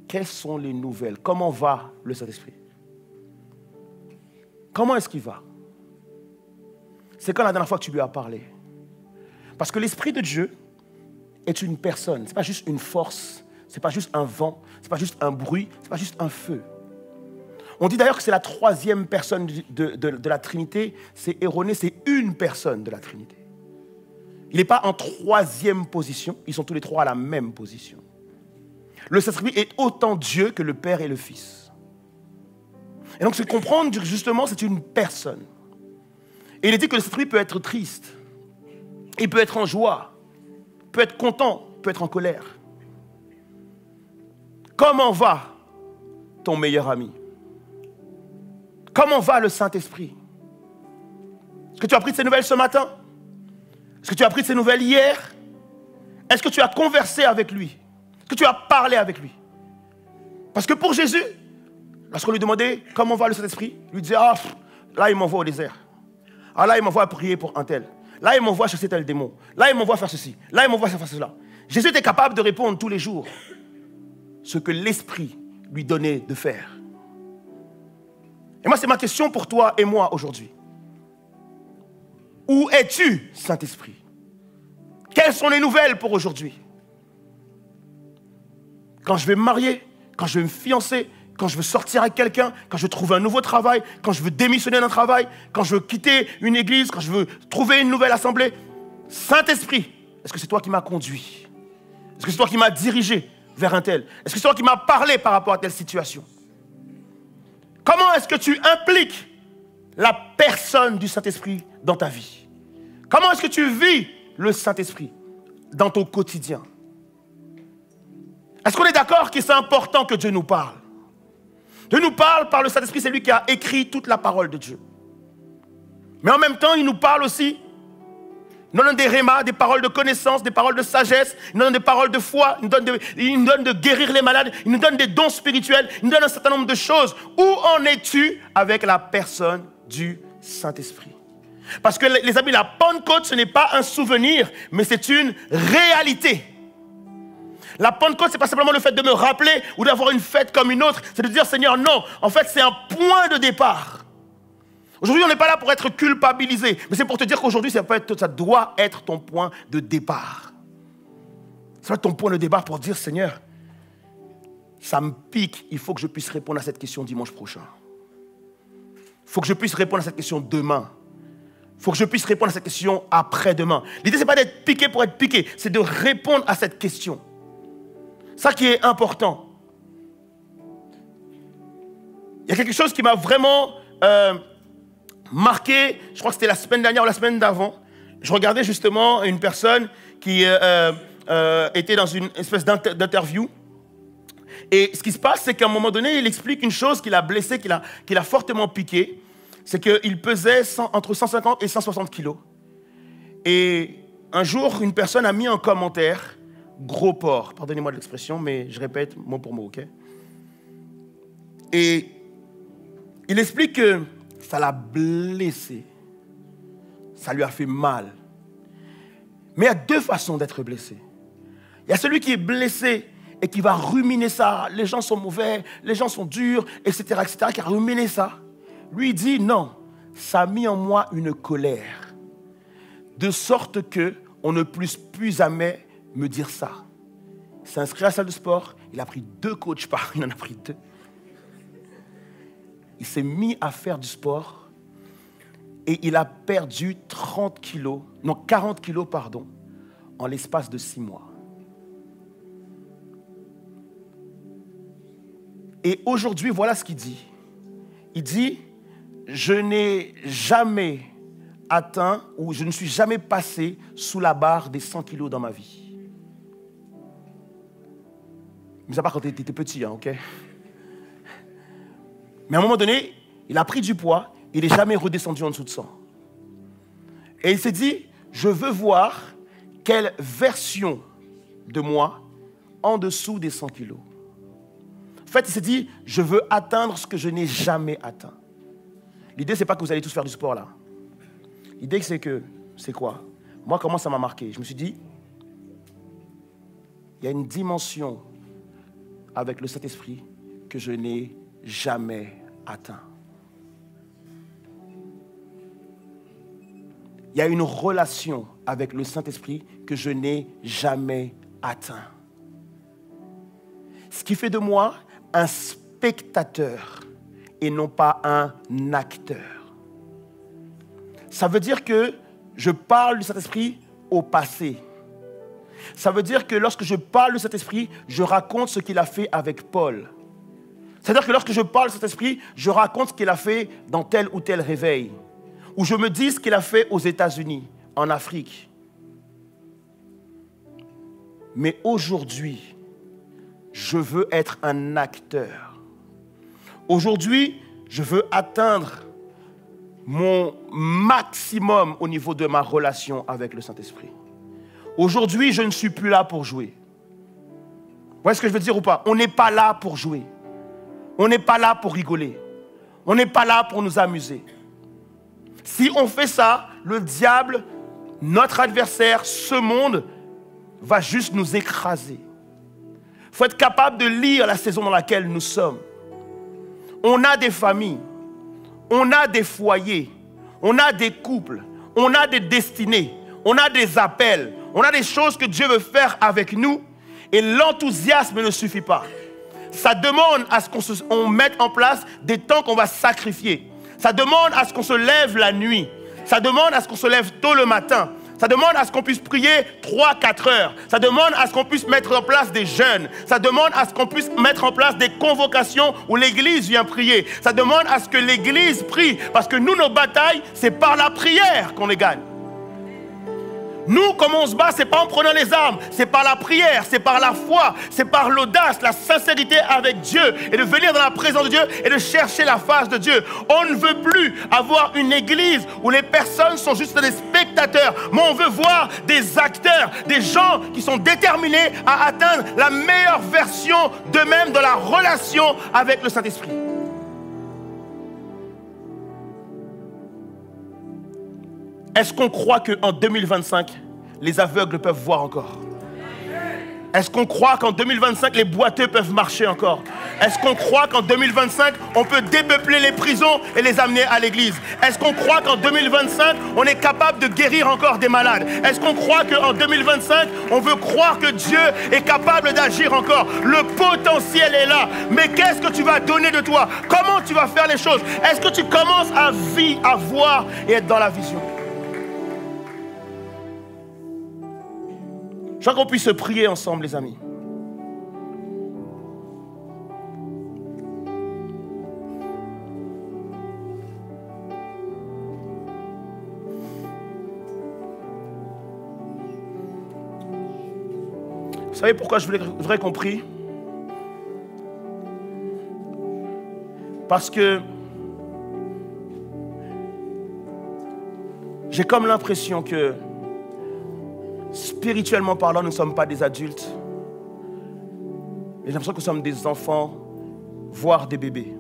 Quelles sont les nouvelles? Comment va le Saint-Esprit? Comment est-ce qu'il va? C'est quand la dernière fois que tu lui as parlé? Parce que l'Esprit de Dieu est une personne. Ce n'est pas juste une force, ce n'est pas juste un vent, ce n'est pas juste un bruit, ce n'est pas juste un feu. On dit d'ailleurs que c'est la 3e personne de la Trinité. C'est erroné, c'est une personne de la Trinité. Il n'est pas en 3e position, ils sont tous les 3 à la même position. Le Saint-Esprit est autant Dieu que le Père et le Fils. Et donc c'est comprendre que justement c'est une personne. Et il est dit que le Saint-Esprit peut être triste, il peut être en joie, peut être content, peut être en colère. Comment va ton meilleur ami? Comment va le Saint-Esprit? Est-ce que tu as appris de ces nouvelles ce matin? Est-ce que tu as appris de ces nouvelles hier? Est-ce que tu as conversé avec lui? Est-ce que tu as parlé avec lui? Parce que pour Jésus, lorsqu'on lui demandait comment va le Saint-Esprit, il lui disait, ah, là il m'envoie au désert. Ah là il m'envoie à prier pour un tel. Là il m'envoie chasser tel démon. Là il m'envoie faire ceci. Là il m'envoie faire cela. Jésus était capable de répondre tous les jours ce que l'Esprit lui donnait de faire. Et moi c'est ma question pour toi et moi aujourd'hui. Où es-tu, Saint-Esprit? Quelles sont les nouvelles pour aujourd'hui? Quand je vais me marier, quand je vais me fiancer, quand je veux sortir avec quelqu'un, quand je veux trouver un nouveau travail, quand je veux démissionner d'un travail, quand je veux quitter une église, quand je veux trouver une nouvelle assemblée. Saint-Esprit, est-ce que c'est toi qui m'as conduit? Est-ce que c'est toi qui m'as dirigé vers un tel? Est-ce que c'est toi qui m'as parlé par rapport à telle situation? Comment est-ce que tu impliques la personne du Saint-Esprit dans ta vie? Comment est-ce que tu vis le Saint-Esprit dans ton quotidien? Est-ce qu'on est d'accord que c'est important que Dieu nous parle? Dieu nous parle par le Saint-Esprit, c'est lui qui a écrit toute la parole de Dieu. Mais en même temps, il nous parle aussi. Il nous donne des rémas, des paroles de connaissance, des paroles de sagesse, il nous donne des paroles de foi, il nous donne de guérir les malades, il nous donne des dons spirituels, il nous donne un certain nombre de choses. Où en es-tu avec la personne du Saint-Esprit? Parce que les amis, la Pentecôte, ce n'est pas un souvenir, mais c'est une réalité. La Pentecôte, ce n'est pas simplement le fait de me rappeler ou d'avoir une fête comme une autre. C'est de dire, Seigneur, non. En fait, c'est un point de départ. Aujourd'hui, on n'est pas là pour être culpabilisé, mais c'est pour te dire qu'aujourd'hui, ça doit être ton point de départ. Ça doit être ton point de départ pour dire, Seigneur, ça me pique, il faut que je puisse répondre à cette question dimanche prochain. Il faut que je puisse répondre à cette question demain. Il faut que je puisse répondre à cette question après-demain. L'idée, ce n'est pas d'être piqué pour être piqué, c'est de répondre à cette question. Ça qui est important. Il y a quelque chose qui m'a vraiment marqué, je crois que c'était la semaine dernière ou la semaine d'avant. Je regardais justement une personne qui était dans une espèce d'interview. Et ce qui se passe, c'est qu'à un moment donné, il explique une chose qui l'a blessé, qui l'a fortement piqué. C'est qu'il pesait entre 150 et 160 kilos. Et un jour, une personne a mis un commentaire, gros porc, pardonnez-moi de l'expression, mais je répète mot pour mot, ok? Et il explique que ça l'a blessé. Ça lui a fait mal. Mais il y a deux façons d'être blessé. Il y a celui qui est blessé et qui va ruminer ça. Les gens sont mauvais, les gens sont durs, etc., qui a ruminé ça. Lui dit non, ça a mis en moi une colère. De sorte qu'on ne puisse plus jamais me dire ça. Il s'est inscrit à la salle de sport, il a pris 2 coachs il en a pris 2. Il s'est mis à faire du sport et il a perdu 40 kilos en l'espace de 6 mois. Et aujourd'hui, voilà ce qu'il dit. Il dit, je n'ai jamais atteint ou je ne suis jamais passé sous la barre des 100 kilos dans ma vie. Mais à part quand tu étais petit, hein, ok? Mais à un moment donné, il a pris du poids, il n'est jamais redescendu en dessous de 100. Et il s'est dit, je veux voir quelle version de moi en dessous des 100 kilos. En fait, il s'est dit, je veux atteindre ce que je n'ai jamais atteint. L'idée, ce n'est pas que vous allez tous faire du sport là. L'idée, c'est quoi? Moi, comment ça m'a marqué? Je me suis dit, il y a une dimension avec le Saint-Esprit que je n'ai jamais atteint. Il y a une relation avec le Saint-Esprit que je n'ai jamais atteint. Ce qui fait de moi un spectateur et non pas un acteur. Ça veut dire que je parle du Saint-Esprit au passé. Ça veut dire que lorsque je parle du Saint-Esprit, je raconte ce qu'il a fait avec Paul. C'est-à-dire que lorsque je parle du Saint-Esprit, je raconte ce qu'il a fait dans tel ou tel réveil. Ou je me dis ce qu'il a fait aux États-Unis, en Afrique. Mais aujourd'hui, je veux être un acteur. Aujourd'hui, je veux atteindre mon maximum au niveau de ma relation avec le Saint-Esprit. Aujourd'hui, je ne suis plus là pour jouer. Vous voyez ce que je veux dire ou pas? On n'est pas là pour jouer. On n'est pas là pour rigoler. On n'est pas là pour nous amuser. Si on fait ça, le diable, notre adversaire, ce monde, va juste nous écraser. Il faut être capable de lire la saison dans laquelle nous sommes. On a des familles, on a des foyers, on a des couples, on a des destinées, on a des appels, on a des choses que Dieu veut faire avec nous et l'enthousiasme ne suffit pas. Ça demande à ce qu'on mette en place des temps qu'on va sacrifier. Ça demande à ce qu'on se lève la nuit. Ça demande à ce qu'on se lève tôt le matin. Ça demande à ce qu'on puisse prier 3-4 heures. Ça demande à ce qu'on puisse mettre en place des jeûnes. Ça demande à ce qu'on puisse mettre en place des convocations où l'Église vient prier. Ça demande à ce que l'Église prie. Parce que nous, nos batailles, c'est par la prière qu'on les gagne. Nous, comment on se bat, c'est pas en prenant les armes, c'est par la prière, c'est par la foi, c'est par l'audace, la sincérité avec Dieu et de venir dans la présence de Dieu et de chercher la face de Dieu. On ne veut plus avoir une église où les personnes sont juste des spectateurs, mais on veut voir des acteurs, des gens qui sont déterminés à atteindre la meilleure version d'eux-mêmes dans la relation avec le Saint-Esprit. Est-ce qu'on croit qu'en 2025, les aveugles peuvent voir encore? Est-ce qu'on croit qu'en 2025, les boiteux peuvent marcher encore? Est-ce qu'on croit qu'en 2025, on peut dépeupler les prisons et les amener à l'église? Est-ce qu'on croit qu'en 2025, on est capable de guérir encore des malades? Est-ce qu'on croit qu'en 2025, on veut croire que Dieu est capable d'agir encore? Le potentiel est là. Mais qu'est-ce que tu vas donner de toi? Comment tu vas faire les choses? Est-ce que tu commences à voir et être dans la vision? Je veux qu'on puisse prier ensemble, les amis. Vous savez pourquoi je voudrais qu'on prie? Parce que j'ai comme l'impression que spirituellement parlant, nous ne sommes pas des adultes. J'ai l'impression que nous sommes des enfants, voire des bébés.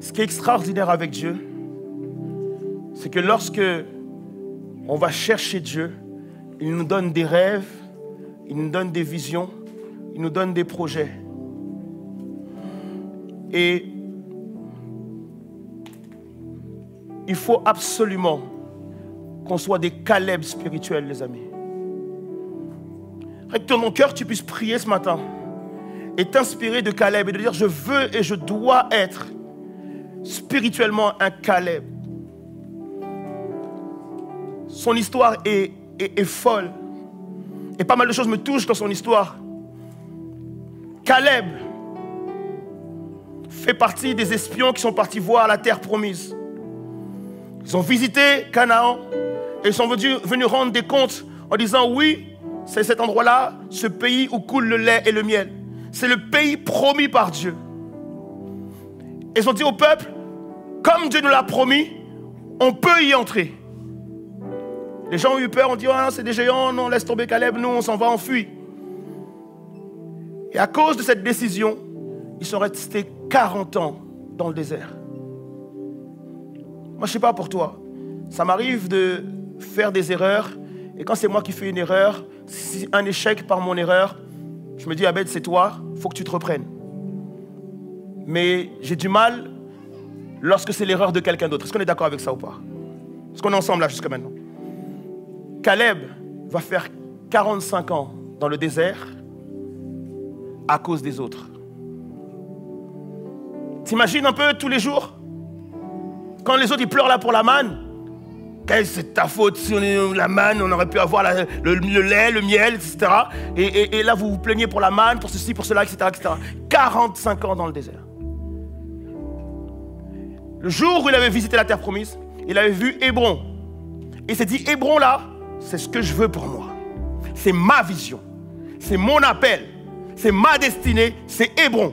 Ce qui est extraordinaire avec Dieu, c'est que lorsque on va chercher Dieu, il nous donne des rêves, il nous donne des visions, il nous donne des projets. Et il faut absolument qu'on soit des Caleb spirituels, les amis. Que dans ton cœur, tu puisses prier ce matin et t'inspirer de Caleb et de dire, je veux et je dois être spirituellement un Caleb. Son histoire est folle. Et pas mal de choses me touchent dans son histoire. Caleb fait partie des espions qui sont partis voir la terre promise. Ils ont visité Canaan et ils sont venus rendre des comptes en disant, oui, c'est cet endroit-là, ce pays où coule le lait et le miel. C'est le pays promis par Dieu. Et ils ont dit au peuple, comme Dieu nous l'a promis, on peut y entrer. Les gens ont eu peur, on dit, oh, c'est des géants, non, laisse tomber Caleb, nous on s'en va, on fuit. Et à cause de cette décision, ils sont restés 40 ans dans le désert. Moi, je ne sais pas pour toi, ça m'arrive de faire des erreurs, et quand c'est moi qui fais une erreur, si c'est un échec par mon erreur, je me dis, Abed, c'est toi, il faut que tu te reprennes. Mais j'ai du mal lorsque c'est l'erreur de quelqu'un d'autre. Est-ce qu'on est d'accord avec ça ou pas? Est-ce qu'on est ensemble là jusqu'à maintenant? Caleb va faire 45 ans dans le désert à cause des autres. T'imagines un peu tous les jours? Quand les autres ils pleurent là pour la manne, c'est ta faute, si on est la manne, on aurait pu avoir le lait, le miel, etc. Et là vous vous plaignez pour la manne, pour ceci, pour cela, etc., etc. 45 ans dans le désert. Le jour où il avait visité la terre promise, il avait vu Hébron. Et il s'est dit, Hébron là, c'est ce que je veux pour moi. C'est ma vision. C'est mon appel. C'est ma destinée. C'est Hébron.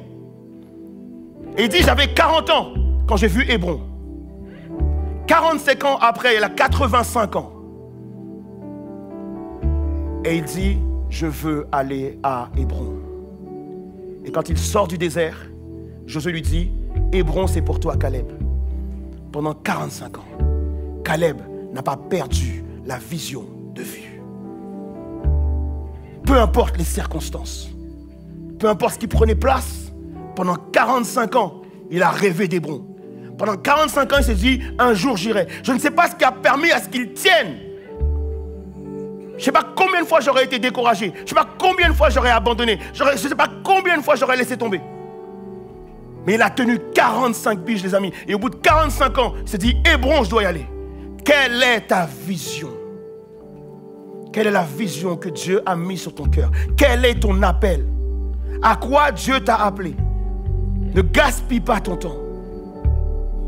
Et il dit, j'avais 40 ans quand j'ai vu Hébron. 45 ans après, il a 85 ans. Et il dit, je veux aller à Hébron. Et quand il sort du désert, Josué lui dit, Hébron c'est pour toi Caleb. Pendant 45 ans, Caleb n'a pas perdu la vision de vue. Peu importe les circonstances, peu importe ce qui prenait place, pendant 45 ans, il a rêvé d'Hébron. Pendant 45 ans, il s'est dit, un jour j'irai. Je ne sais pas ce qui a permis à ce qu'il tienne. Je ne sais pas combien de fois j'aurais été découragé. Je ne sais pas combien de fois j'aurais abandonné. Je ne sais pas combien de fois j'aurais laissé tomber. Mais il a tenu 45 piges, les amis. Et au bout de 45 ans, il s'est dit, Hébron, je dois y aller. Quelle est ta vision? Quelle est la vision que Dieu a mise sur ton cœur? Quel est ton appel? À quoi Dieu t'a appelé? Ne gaspille pas ton temps.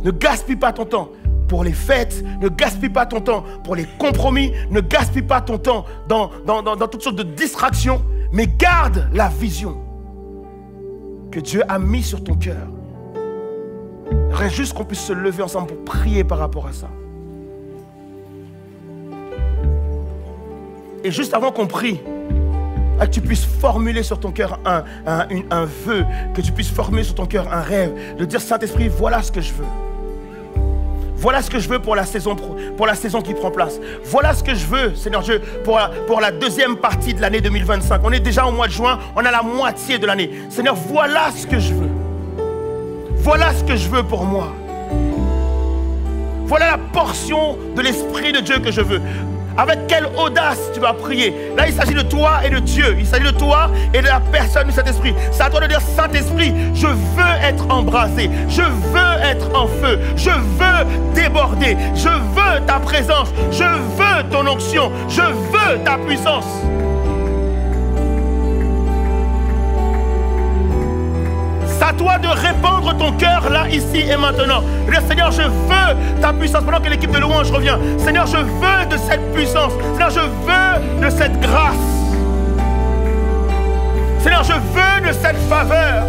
Ne gaspille pas ton temps pour les fêtes. Ne gaspille pas ton temps pour les compromis. Ne gaspille pas ton temps dans toutes sortes de distractions. Mais garde la vision que Dieu a mis sur ton cœur. Il faudrait juste qu'on puisse se lever ensemble pour prier par rapport à ça. Et juste avant qu'on prie, que tu puisses formuler sur ton cœur un vœu, que tu puisses formuler sur ton cœur un rêve, de dire Saint-Esprit, voilà ce que je veux. Voilà ce que je veux pour la saison qui prend place. Voilà ce que je veux, Seigneur Dieu, pour la deuxième partie de l'année 2025. On est déjà au mois de juin, on a la moitié de l'année. Seigneur, voilà ce que je veux. Voilà ce que je veux pour moi. Voilà la portion de l'Esprit de Dieu que je veux. Avec quelle audace tu vas prier. Là, il s'agit de toi et de Dieu. Il s'agit de toi et de la personne du Saint-Esprit. C'est à toi de dire, Saint-Esprit, je veux être embrasé. Je veux être en feu. Je veux déborder. Je veux ta présence. Je veux ton onction. Je veux ta puissance. C'est à toi de répandre ton cœur là, ici et maintenant. Dire, Seigneur, je veux ta puissance. Pendant que l'équipe de louange revient, Seigneur, je veux de cette puissance. Seigneur, je veux de cette grâce. Seigneur, je veux de cette faveur.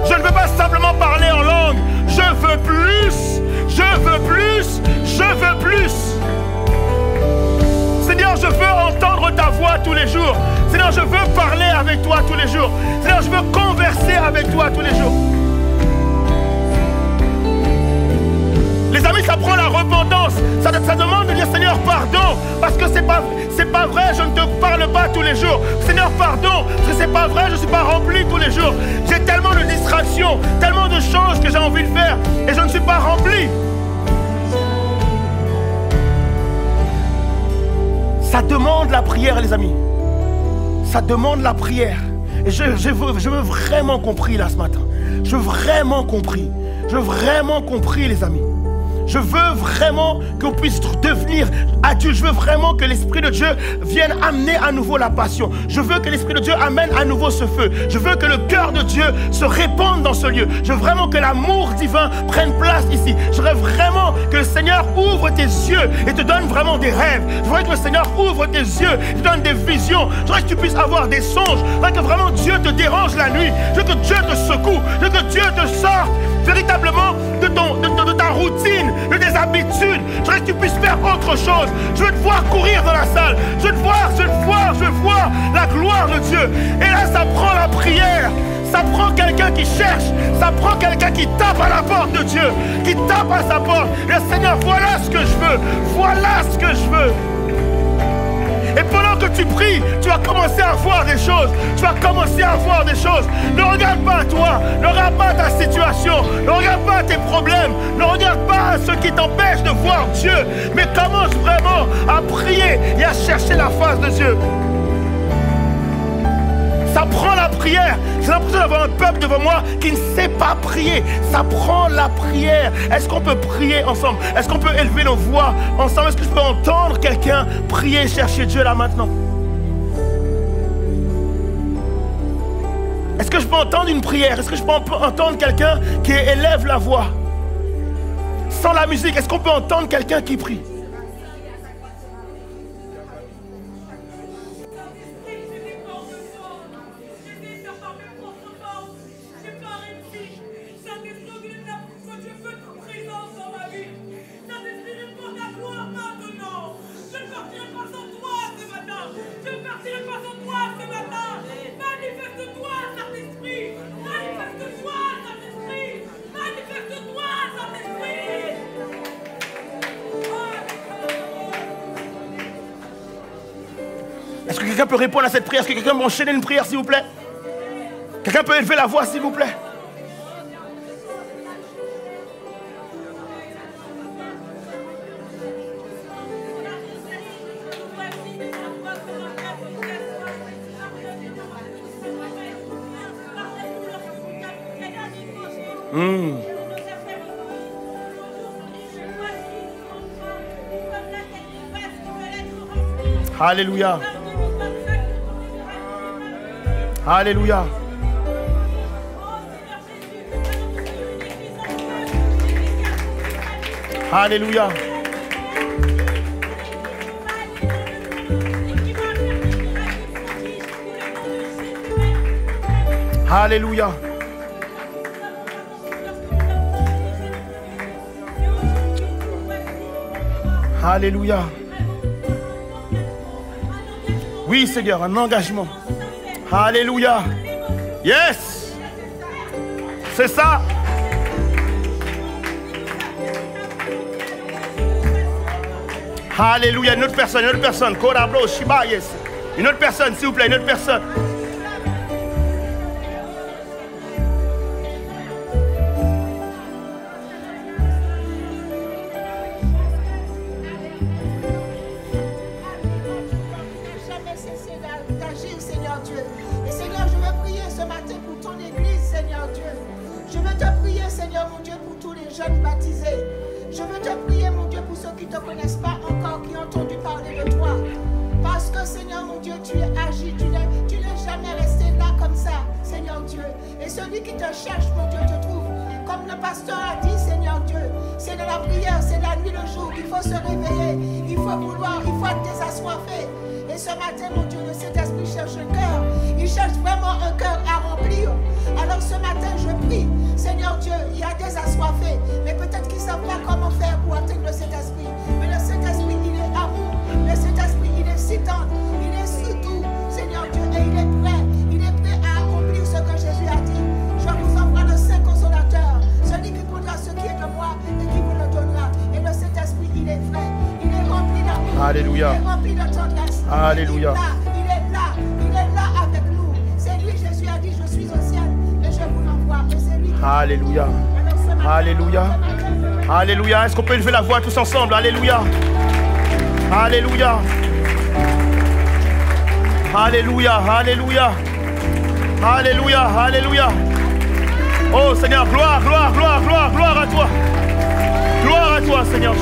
Je ne veux pas simplement parler en langue. Je veux plus. Je veux plus. Je veux plus. Seigneur, je veux entendre ta voix tous les jours. Seigneur, je veux parler avec toi tous les jours. Seigneur, je veux converser avec toi tous les jours. Les amis, ça prend la repentance. Ça demande de dire, Seigneur, pardon. Parce que c'est pas vrai, je ne te parle pas tous les jours. Seigneur, pardon. Parce que c'est pas vrai, je ne suis pas rempli tous les jours. J'ai tellement de distractions, tellement de choses que j'ai envie de faire. Et je ne suis pas rempli. Ça demande la prière, les amis. Ça demande la prière. Et je veux vraiment compris là ce matin. Je veux vraiment compris. Je veux vraiment compris, les amis. Je veux vraiment qu'on puisse devenir adulte. Je veux vraiment que l'Esprit de Dieu vienne amener à nouveau la passion. Je veux que l'Esprit de Dieu amène à nouveau ce feu. Je veux que le cœur de Dieu se répande dans ce lieu. Je veux vraiment que l'amour divin prenne place ici. Je veux vraiment que le Seigneur ouvre tes yeux et te donne vraiment des rêves. Je voudrais que le Seigneur ouvre tes yeux et te donne des visions. Je voudrais que tu puisses avoir des songes. Je voudrais que vraiment Dieu te dérange la nuit. Je veux que Dieu te secoue. Je veux que Dieu te sorte véritablement de ta routine, de tes habitudes. Je voudrais que tu puisses faire autre chose. Je veux te voir courir dans la salle. Je veux te voir la gloire de Dieu. Et là, ça prend la prière. Ça prend quelqu'un qui cherche. Ça prend quelqu'un qui tape à la porte de Dieu. Qui tape à sa porte. Et le Seigneur, voilà ce que je veux. Voilà ce que je veux. Et pendant que tu pries, tu vas commencer à voir des choses. Tu vas commencer à voir des choses. Ne regarde pas à toi. Ne regarde pas à ta situation. Ne regarde pas à tes problèmes. Ne regarde pas à ce qui t'empêche de voir Dieu. Mais commence vraiment à prier et à chercher la face de Dieu. Ça prend la prière. J'ai l'impression d'avoir un peuple devant moi qui ne sait pas prier. Ça prend la prière. Est-ce qu'on peut prier ensemble? Est-ce qu'on peut élever nos voix ensemble? Est-ce que je peux entendre quelqu'un prier et chercher Dieu là maintenant? Est-ce que je peux entendre une prière? Est-ce que je peux entendre quelqu'un qui élève la voix? Sans la musique, est-ce qu'on peut entendre quelqu'un qui prie? Est-ce que quelqu'un peut répondre à cette prière? Est-ce que quelqu'un peut enchaîner une prière, s'il vous plaît? Quelqu'un peut élever la voix, s'il vous plaît? Alléluia. Alléluia. Alléluia. Alléluia. Alléluia. Oui, Seigneur, un engagement. Alléluia. Yes. C'est ça. Alléluia. Une autre personne, une autre personne. Korabro, Shiba, yes. Une autre personne, s'il vous plaît, une autre personne. Jamais cesser d'agir, Seigneur Dieu. Et Seigneur, je veux prier ce matin pour ton église, Seigneur Dieu. Je veux te prier, Seigneur mon Dieu, pour tous les jeunes baptisés. Je veux te prier, mon Dieu, pour ceux qui ne te connaissent pas encore, qui ont entendu parler de toi. Parce que, Seigneur mon Dieu, tu es agi, tu n'es jamais resté là comme ça, Seigneur Dieu. Et celui qui te cherche, mon Dieu, te trouve. Comme le pasteur a dit, Seigneur Dieu, c'est dans la prière, c'est la nuit, le jour, qu'il faut se réveiller, il faut vouloir, il faut être désassoiffé. Et ce matin, mon Dieu, le Saint-Esprit cherche un cœur. Il cherche vraiment un cœur à remplir. Alors ce matin, je prie, Seigneur Dieu, il y a des assoiffés, mais peut-être qu'ils ne savent pas comment faire pour atteindre le Saint-Esprit. Mais le Saint-Esprit, il est amour. Le Saint-Esprit, il est si tendre. Il est si doux, Seigneur Dieu, et il est prêt. Il est prêt à accomplir ce que Jésus a dit. Je vous envoie le Saint Consolateur, celui qui prendra ce qui est de moi et qui vous le donnera. Et le Saint-Esprit, il est vrai. Il est rempli d'amour. Alléluia. Il est rempli de tendresse. Alléluia. Il est là avec nous. C'est lui, Jésus a dit, je suis au ciel et je vous l'envoie. Et c'est lui qui... Alléluia. Alléluia. Alléluia. Est-ce qu'on peut élever la voix tous ensemble? Alléluia. Alléluia. Alléluia. Alléluia. Alléluia. Alléluia. Oh Seigneur, gloire, gloire, gloire, gloire, gloire à toi. Gloire à toi, Seigneur.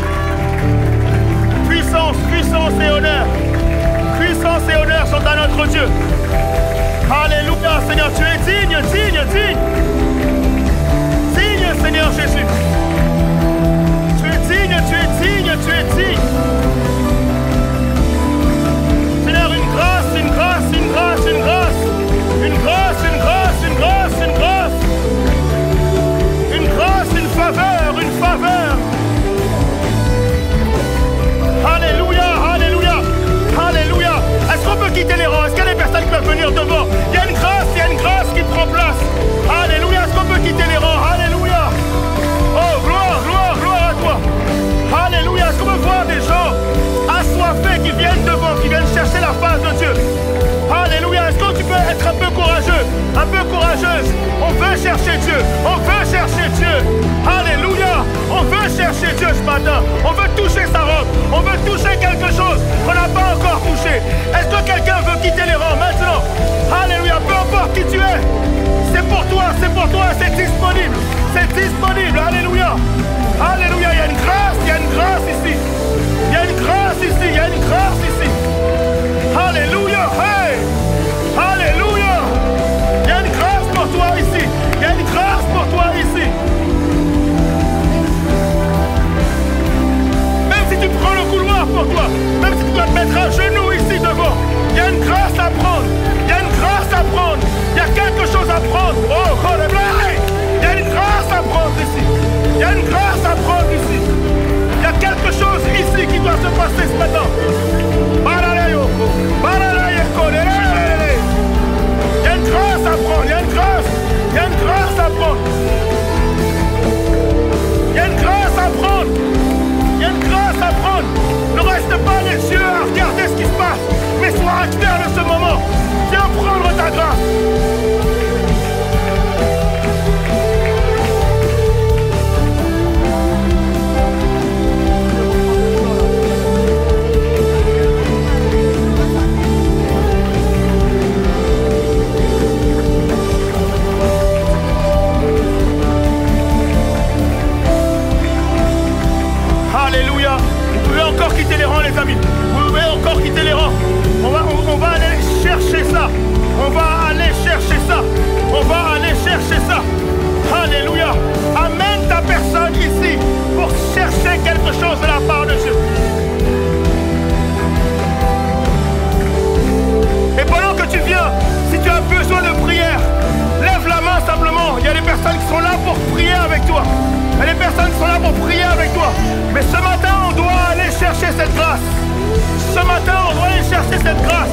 Puissance, puissance et honneur. Puissance et honneur sont à notre Dieu. Alléluia, Seigneur, tu es digne, digne, digne. Digne, Seigneur Jésus. Tu es digne, tu es digne, tu es digne. Seigneur, une grâce, une grâce, une grâce, une grâce. Une grâce, une grâce, une grâce, une grâce. Une grâce, une faveur, une faveur. Alléluia, alléluia, alléluia. Est-ce qu'on peut quitter les rangs? Est-ce qu'il y a des personnes qui peuvent venir devant? Il y a une grâce qui prend place. Alléluia, est-ce qu'on peut quitter les rangs? Alléluia. Oh, gloire, gloire, gloire à toi. Alléluia, est-ce qu'on peut voir des gens assoiffés qui viennent devant, qui viennent chercher la face de Dieu? Alléluia, est-ce que tu peux être un peu courageux, un peu courageuse? On veut chercher Dieu, on veut chercher Dieu. Alléluia, on veut chercher Dieu ce matin. On veut toucher sa robe, on veut toucher quelque chose qu'on n'a pas encore touché. Est-ce que quelqu'un veut quitter les rangs maintenant? Alléluia, peu importe qui tu es. C'est pour toi, c'est disponible. C'est disponible, alléluia. Alléluia, il y a une grâce ici. Il y a une grâce ici, il y a une grâce ici. Alléluia, hey! Alléluia! Il y a une grâce pour toi ici. Il y a une grâce pour toi ici. Même si tu prends le couloir pour toi, même si tu dois te mettre à genoux ici devant, il y a une grâce à prendre. Il y a une grâce à prendre. Il y a quelque chose à prendre. Oh, il y a une grâce à prendre ici. Il y a une grâce à prendre ici. Il y a quelque chose ici qui doit se passer ce matin. Il y a une grâce à prendre, il y a une grâce. Il y a une grâce à prendre. Il y a une grâce à prendre. Il y a une grâce à prendre. Ne reste pas les yeux à regarder ce qui se passe, mais sois acteur de ce moment. Viens prendre ta grâce. Alléluia. Vous pouvez encore quitter les rangs, les amis. Vous pouvez encore quitter les rangs. On va aller chercher ça. On va aller chercher ça. On va aller chercher ça. Alléluia. Amène ta personne ici pour chercher quelque chose de la part de Dieu. Et pendant que tu viens, si tu as besoin de prière, lève la main simplement. Il y a des personnes qui sont là pour prier avec toi. Il y a des personnes qui sont là pour prier avec toi. Mais ce matin, on doit aller chercher cette grâce. Ce matin, on doit aller chercher cette grâce.